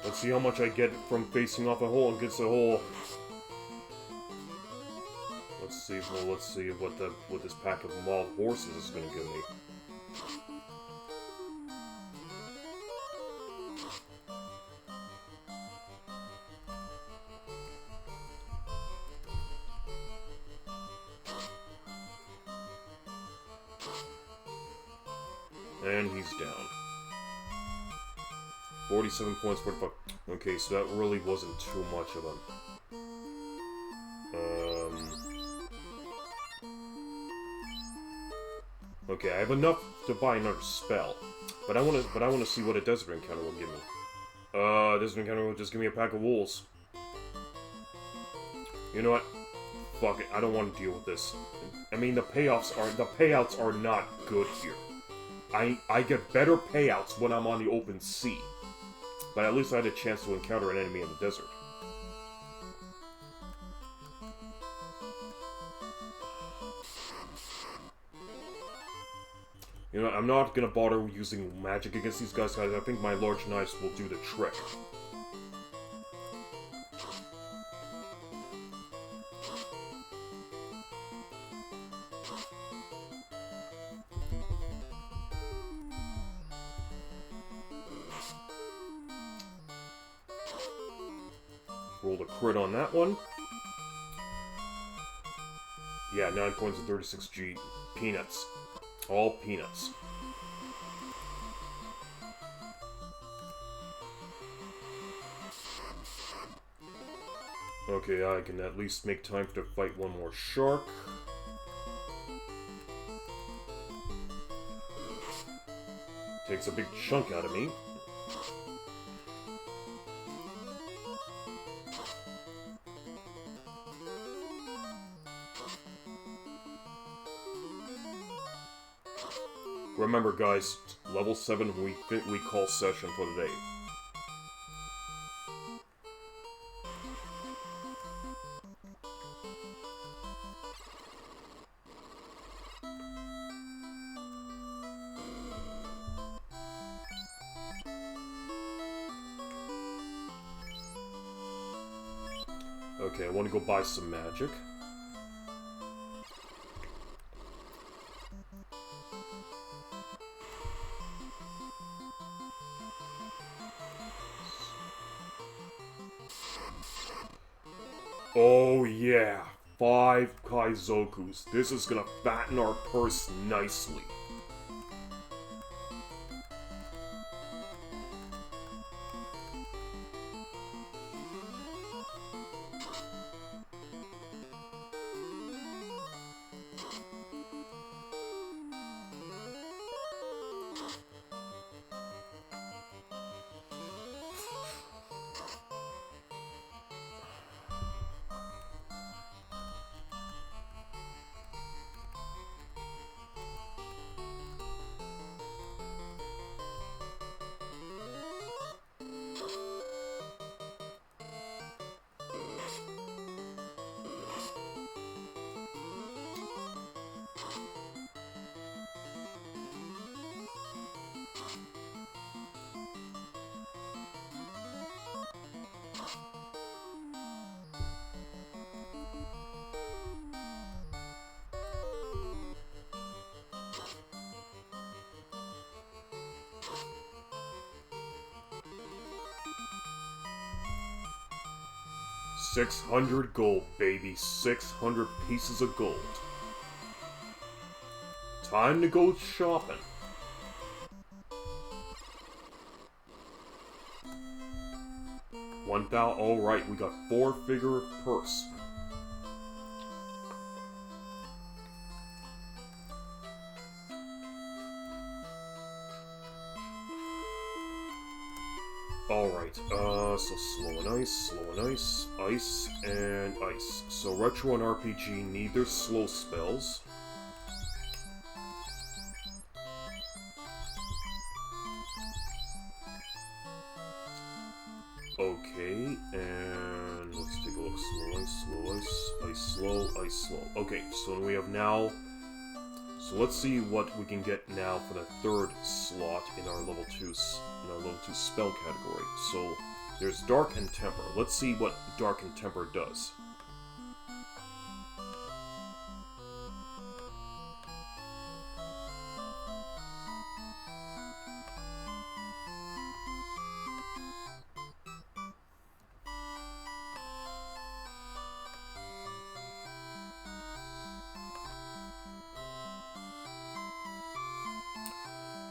Let's see how much I get from facing off a hole against a hole. Let's see. Well, let's see what this pack of wild horses is going to give me. And he's down. 47 points, 45. Okay, so that really wasn't too much of a... Okay, I have enough to buy another spell, but I want to see what a desert encounter will give me. Desert encounter will just give me a pack of wolves. You know what? Fuck it, I don't want to deal with this. I mean, the payouts are not good here. I get better payouts when I'm on the open sea. But at least I had a chance to encounter an enemy in the desert. You know, I'm not gonna bother using magic against these guys, I think my large knives will do the trick. Rolled a crit on that one. Yeah, 9 points and 36 G. Peanuts. All peanuts. Okay, I can at least make time to fight one more shark. Takes a big chunk out of me. Remember, guys, level 7 we call session for the day. Okay, I want to go buy some magic. Oh yeah, 5 Kaizokus. This is gonna fatten our purse nicely. $600 gold, baby. 600 pieces of gold. time to go shopping. Alright, we got 4-figure purse. Alright, so slow and ice, ice, and ice. So retro and RPG need their slow spells. Okay, and let's take a look. Slow ice, slow. Okay, so we have now... So let's see what we can get now for the third slot in our level 2 spell category. So there's Dark and Temper. Let's see what Dark and Temper does.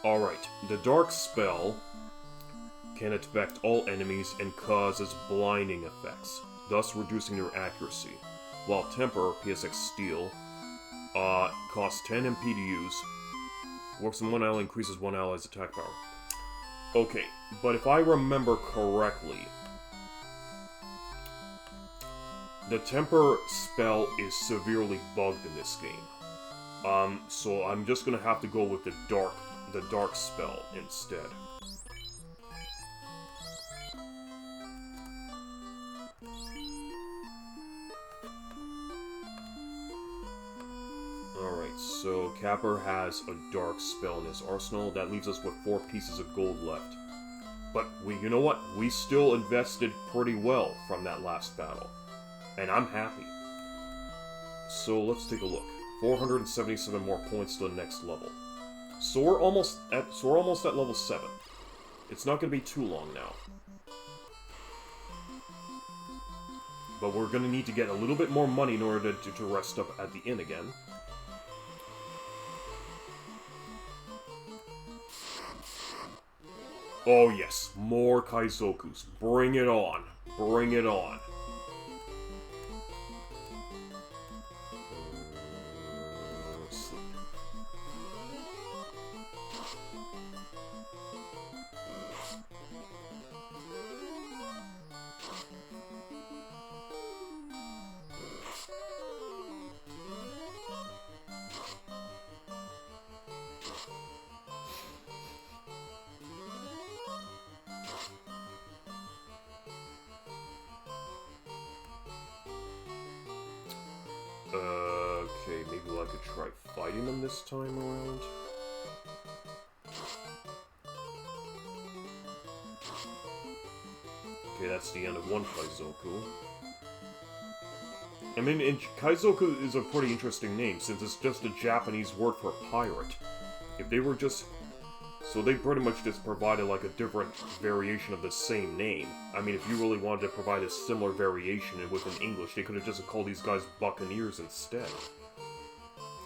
Alright, the Dark spell can affect all enemies and causes blinding effects, thus reducing their accuracy. While Temper, PSX Steel, costs 10 MP to use, works on one ally, increases one ally's attack power. Okay, but if I remember correctly, the Temper spell is severely bugged in this game. So I'm just gonna have to go with the Dark spell instead. Alright, so CAPR has a Dark spell in his arsenal. That leaves us with 4 pieces of gold left. But you know what? We still invested pretty well from that last battle. And I'm happy. So let's take a look. 477 more points to the next level. So we're almost at level 7. It's not going to be too long now. But we're going to need to get a little bit more money in order to rest up at the inn again. Oh yes, more Kaizokus. Bring it on. Bring it on. Okay, maybe I could try fighting them this time around. Okay, that's the end of one Kaizoku. I mean, Kaizoku is a pretty interesting name, since it's just a Japanese word for pirate. If they were just... So they pretty much just provided like a different variation of the same name. I mean, if you really wanted to provide a similar variation within English, they could have just called these guys Buccaneers instead.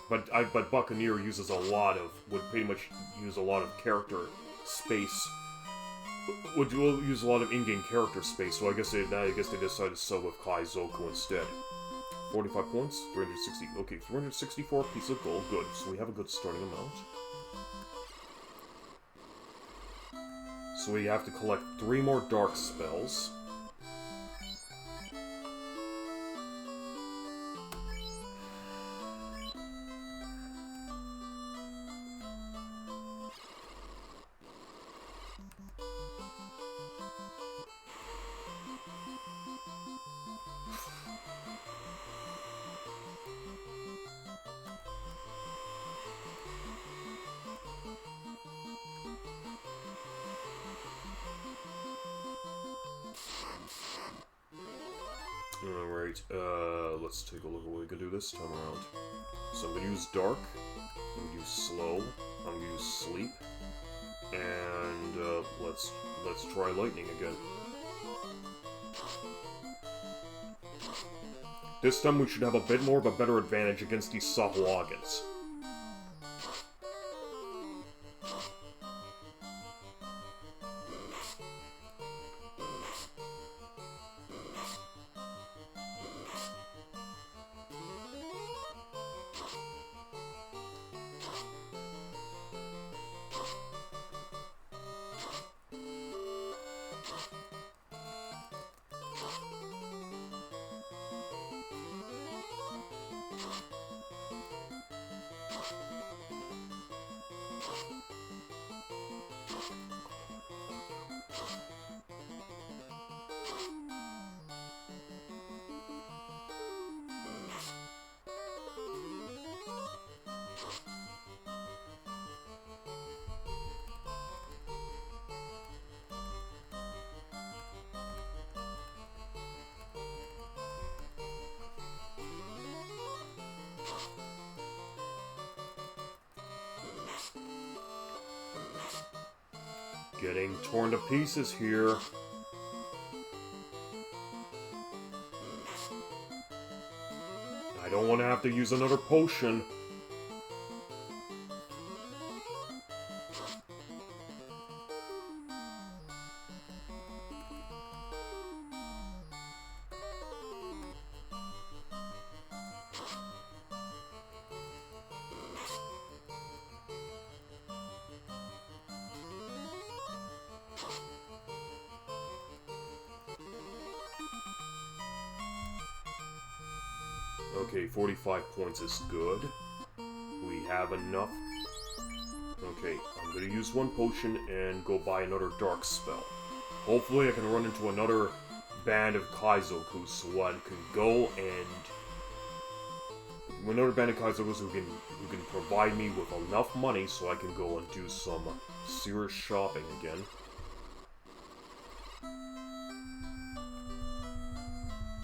But Buccaneer uses would pretty much use a lot of character space. Would use a lot of in-game character space, so I guess they decided to sub with Kaizoku instead. 45 points, 360, okay, 364 pieces of gold, good, so we have a good starting amount. So we have to collect 3 more Dark spells. Alright, let's take a look at what we can do this time around. So I'm gonna use Dark, I'm gonna use Slow, I'm gonna use Sleep, and let's try Lightning again. This time we should have a bit more of a better advantage against these Sahuagins. Getting torn to pieces here. I don't want to have to use another potion. Okay, 45 points is good. We have enough. Okay, I'm gonna use one potion and go buy another dark spell. Hopefully I can run into another band of Kaizoku so I can go and... Another band of Kaizokus who can provide me with enough money so I can go and do some serious shopping again.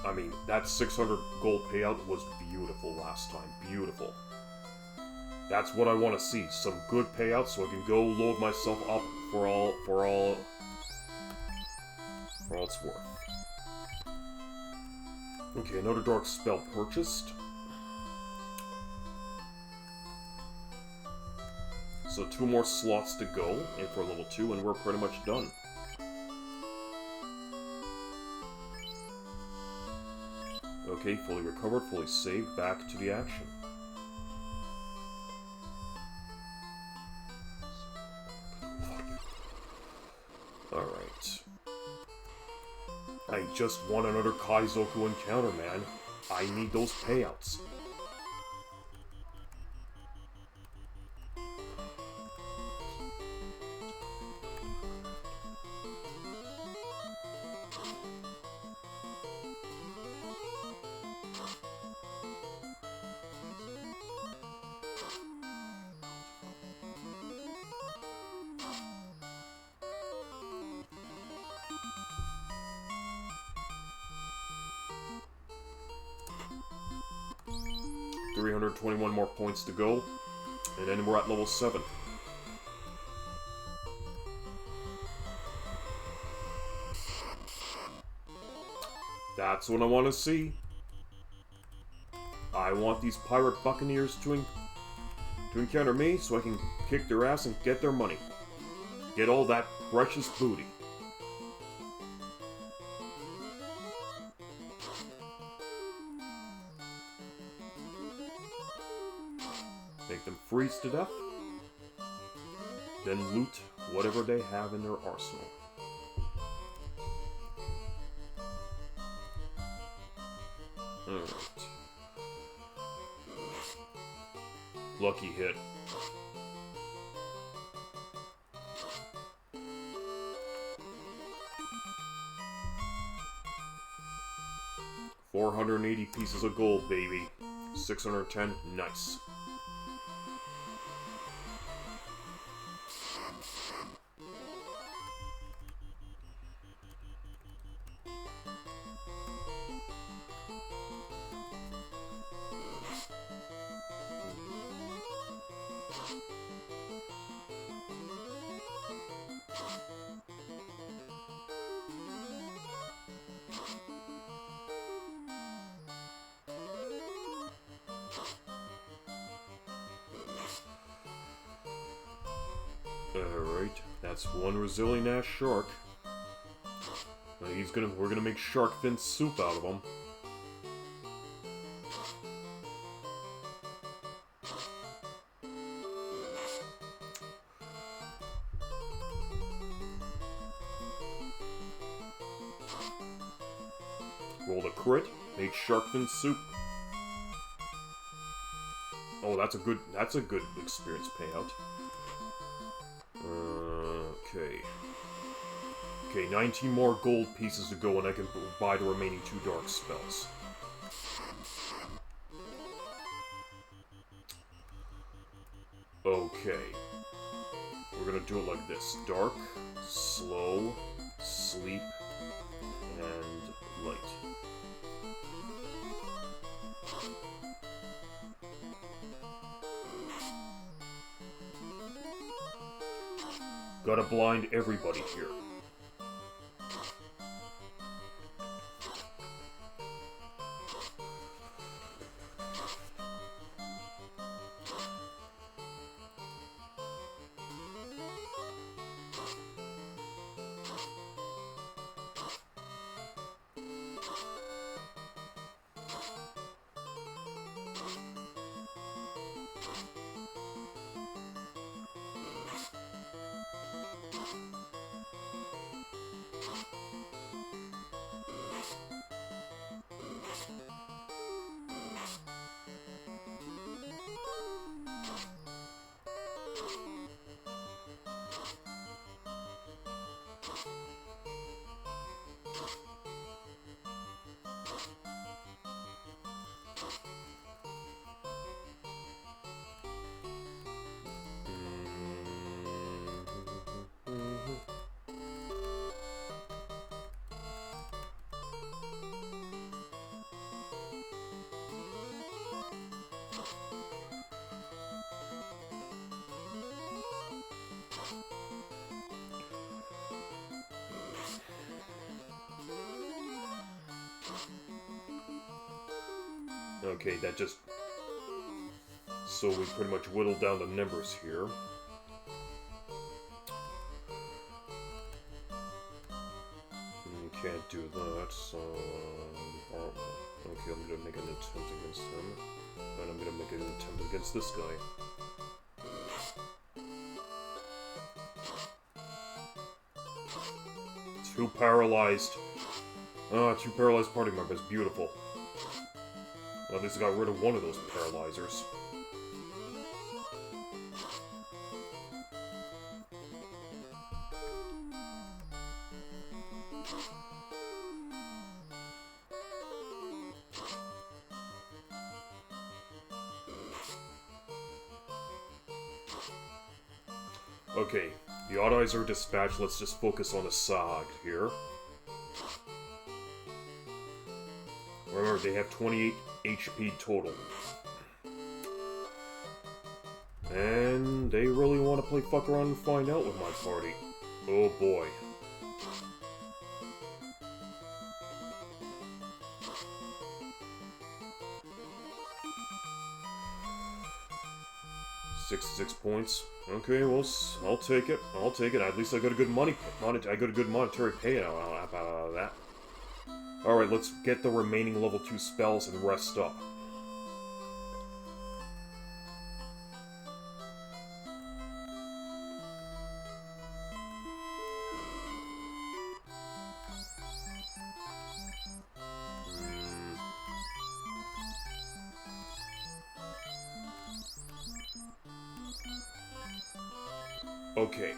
I mean, that 600 gold payout was beautiful last time. Beautiful. That's what I want to see. Some good payouts so I can go load myself up for all it's worth. Okay, another dark spell purchased. So 2 more slots to go in for level 2 and we're pretty much done. Okay, fully recovered, fully saved, back to the action. Alright. I just want another Kaizoku encounter, man. I need those payouts. $321 more points to go, and then we're at level 7. That's what I want to see. I want these pirate buccaneers to encounter me so I can kick their ass and get their money. Get all that precious booty. Make them freeze to death, then loot whatever they have in their arsenal. Alright. Lucky hit. $480 pieces of gold, baby. 610, nice. Alright, that's one resilient ass shark. We're gonna make shark fin soup out of him. Rolled a crit, made shark fin soup. Oh, that's a good experience payout. Okay, 19 more gold pieces to go and I can buy the remaining 2 dark spells. Okay. We're gonna do it like this. Dark, slow, sleep, and light. Gotta blind everybody here. Okay, that just... So we pretty much whittled down the numbers here. Can't do that, so... okay, I'm gonna make an attempt against him. And I'm gonna make an attempt against this guy. Two paralyzed party members. Beautiful. Well, at least I got rid of one of those paralyzers. Okay, the odd eyes are dispatched. Let's just focus on the Sag here. Remember, they have 28 HP total. And they really want to play fuck around and find out with my party. Oh boy. $66 points. Okay, well, I'll take it. I'll take it. At least I got a good I got a good monetary payout out of that. Alright, let's get the remaining level 2 spells and rest up. Okay.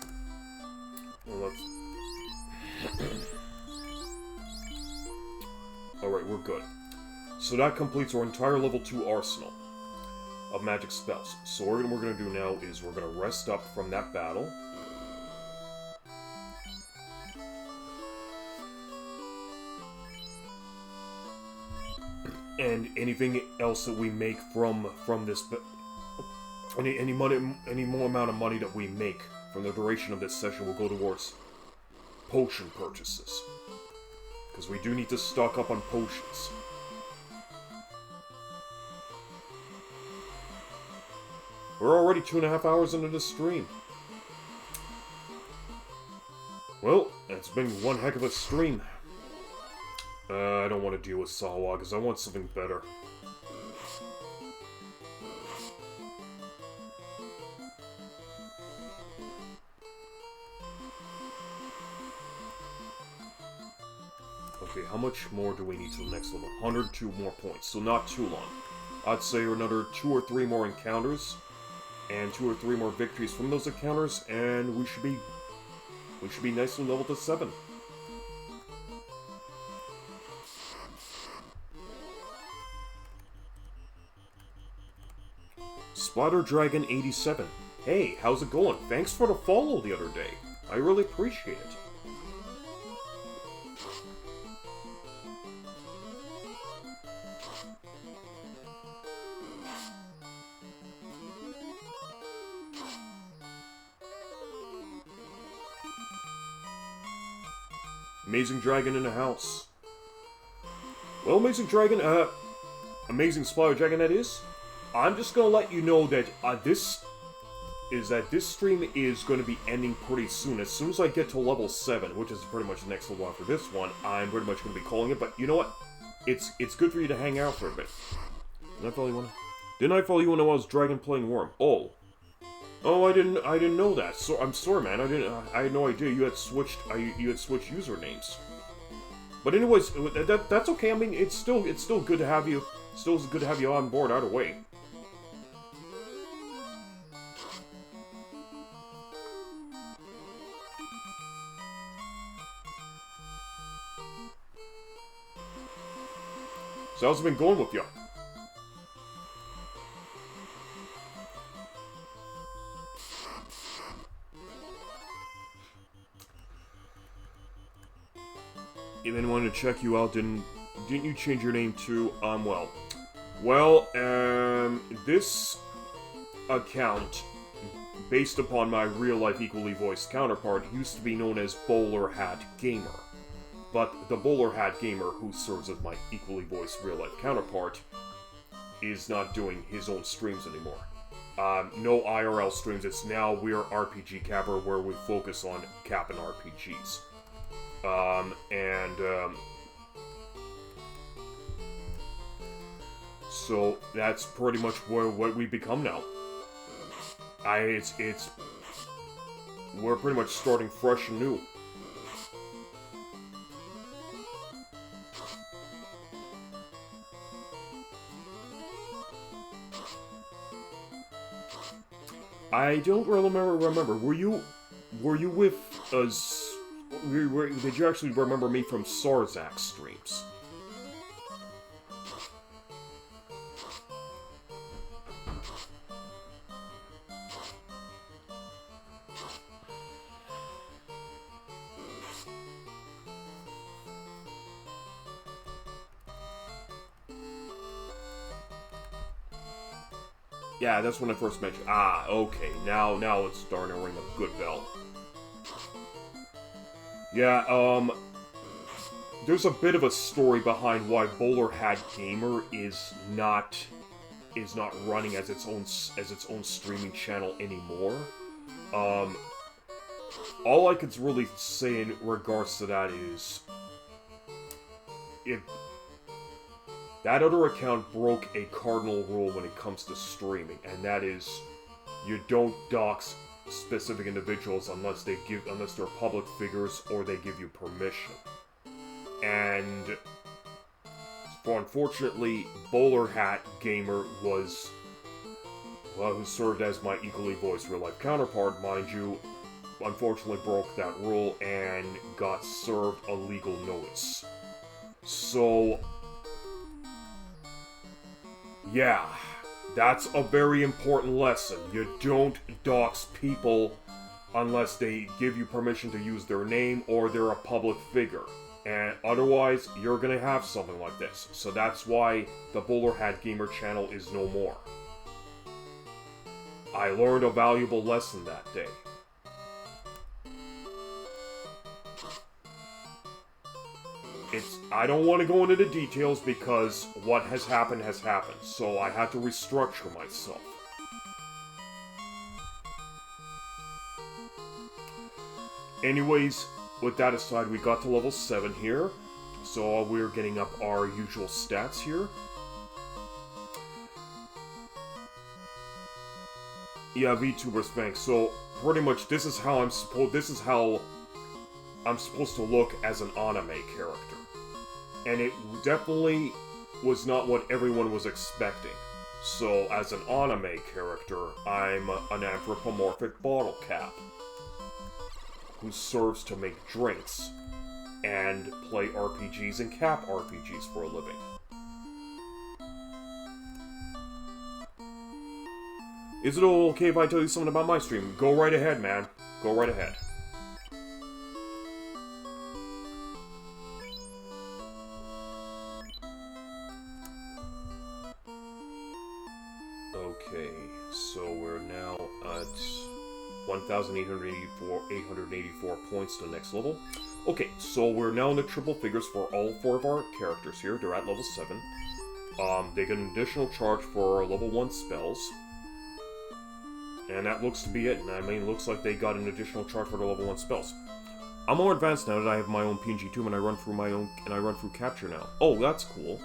Well, let's... Alright, we're good. So that completes our entire level 2 arsenal of magic spells. So what we're going to do now is we're going to rest up from that battle. And anything else that we make from this... Any more amount of money that we make from the duration of this session will go towards potion purchases. Because we do need to stock up on potions. We're already 2.5 hours into this stream. Well, it's been one heck of a stream. I don't want to deal with Sawa, because I want something better. Okay, how much more do we need to the next level? 102 more points, so not too long. I'd say another 2 or 3 more encounters, and 2 or 3 more victories from those encounters, and we should be nicely leveled to 7. Spider Dragon 87. Hey, how's it going? Thanks for the follow the other day. I really appreciate it. Amazing Dragon in the house. Well, Amazing Dragon, Amazing Supplier Dragon that is. I'm just gonna let you know that this stream is going to be ending pretty soon. As soon as I get to level 7, which is pretty much the next level after this one, I'm pretty much going to be calling it. But you know what? It's good for you to hang out for a bit. Didn't I follow you when I was Dragon playing Worm? Oh, I didn't know that. So I'm sorry, man. I had no idea you had switched usernames. But anyways, that's okay. I mean, it's still good to have you. Still good to have you on board either way. So how's it been going with you? Even wanted to check you out. Didn't you change your name to this account, based upon my real-life equally voiced counterpart, used to be known as Bowler Hat Gamer. But the Bowler Hat Gamer, who serves as my equally voiced real-life counterpart, is not doing his own streams anymore. No IRL streams. It's now we're RPG CAPR, where we focus on Cap and RPGs. So that's pretty much what we become now. We're pretty much starting fresh and new. I don't really remember. Were you with us? Did you actually remember me from Sarzak's streams? Yeah, that's when I first met you. Ah, okay. Now it's starting to ring a good bell. Yeah, there's a bit of a story behind why Bowler Hat Gamer is not running as its own streaming channel anymore. All I could really say in regards to that is that other account broke a cardinal rule when it comes to streaming, and that is you don't dox specific individuals unless they're public figures or they give you permission. And unfortunately, Bowler Hat Gamer was who served as my equally voiced real-life counterpart, mind you, unfortunately broke that rule and got served a legal notice. So yeah, that's a very important lesson. You don't dox people unless they give you permission to use their name or they're a public figure. And otherwise, you're gonna have something like this. So that's why the Bowler Hat Gamer channel is no more. I learned a valuable lesson that day. I don't want to go into the details because what has happened, so I had to restructure myself. Anyways, with that aside, we got to level 7 here, so we're getting up our usual stats here. Yeah, VTuber Spank. So pretty much this is how I'm supposed to look as an anime character. And it definitely was not what everyone was expecting. So, as an anime character, I'm an anthropomorphic bottle cap who serves to make drinks and play RPGs and cap RPGs for a living. Is it okay if I tell you something about my stream? Go right ahead, man. Go right ahead. Okay, so we're now at 1,884 points to the next level. Okay, so we're now in the triple figures for all 4 of our characters here. They're at level 7. They get an additional charge for level 1 spells. And that looks to be it. And I mean, it looks like they got an additional charge for the level 1 spells. I'm more advanced now that I have my own PNG tomb and I run through CAPR now. Oh, that's cool.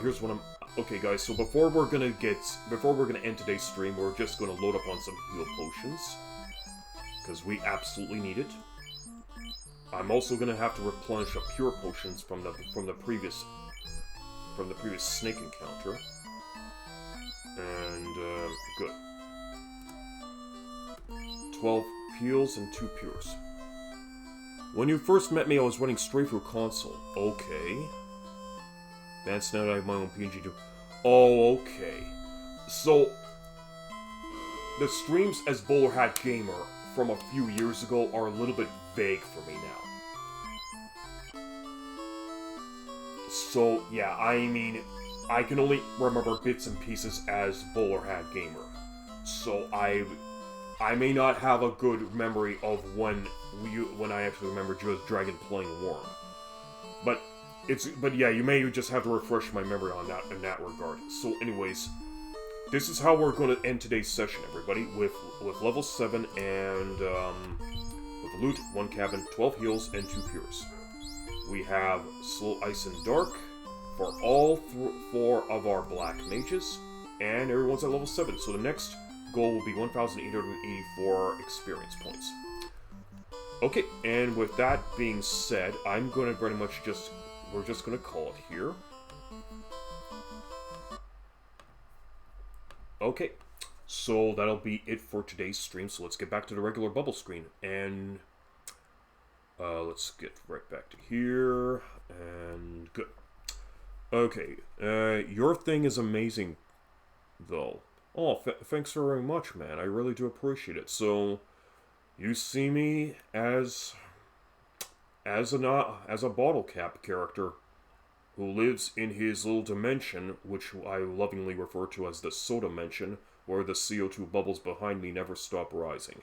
Here's what I'm... Okay, guys, so before we're gonna end today's stream, we're just gonna load up on some heal potions. Because we absolutely need it. I'm also gonna have to replenish a pure potions from the previous snake encounter. And, good. 12 heals and 2 pures. When you first met me, I was running straight through console. Okay. That's now that I have my own PNG too. Oh, okay. So, the streams as Bowler Hat Gamer from a few years ago are a little bit vague for me now. So, yeah, I mean, I can only remember bits and pieces as Bowler Hat Gamer. So, I may not have a good memory of when I actually remembered you as Dragon playing Worm. But yeah, you may just have to refresh my memory on that in that regard. So anyways, this is how we're going to end today's session, everybody, with level 7 and with loot, 1 cabin, 12 heals, and 2 pures. We have Slow Ice and Dark for all 4 of our black mages, and everyone's at level 7. So the next goal will be 1,884 experience points. Okay, and with that being said, I'm going to pretty much we're just going to call it here. Okay, so that'll be it for today's stream. So let's get back to the regular bubble screen. And let's get right back to here. And good. Okay, your thing is amazing, though. Oh, thanks very much, man. I really do appreciate it. So, you see me as a bottle cap character who lives in his little dimension, which I lovingly refer to as the soda dimension, where the CO2 bubbles behind me never stop rising.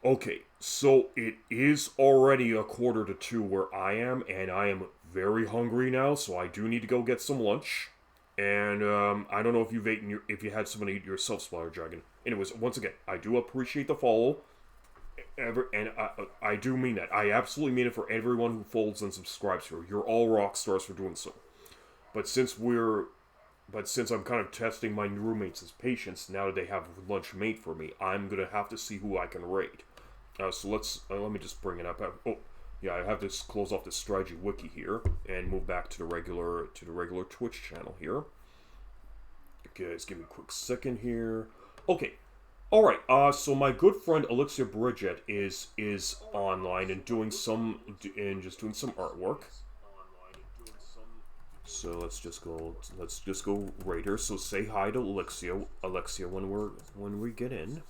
Okay, so it is already 1:45 where I am, and I am very hungry now, so I do need to go get some lunch. And I don't know if if you had someone eat yourself, Splatter Dragon. Anyways, once again, I do appreciate the follow. And I do mean that. I absolutely mean it for everyone who follows and subscribes here. You're all rock stars for doing so. But since I'm kind of testing my new roommates' patience, now that they have lunch made for me, I'm gonna have to see who I can raid. So let me just bring it up. Oh, yeah, I have to close off the strategy wiki here and move back to the regular Twitch channel here. Okay, just give me a quick second here. Okay. Alright, so my good friend Elixir Bridget is online and just doing some artwork. So let's just go raid her. So say hi to Alexia when we get in.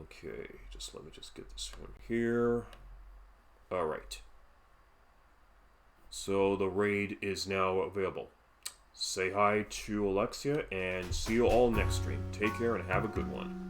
Okay, let me get this one here. Alright. So the raid is now available. Say hi to Alexia, and see you all next stream. Take care and have a good one.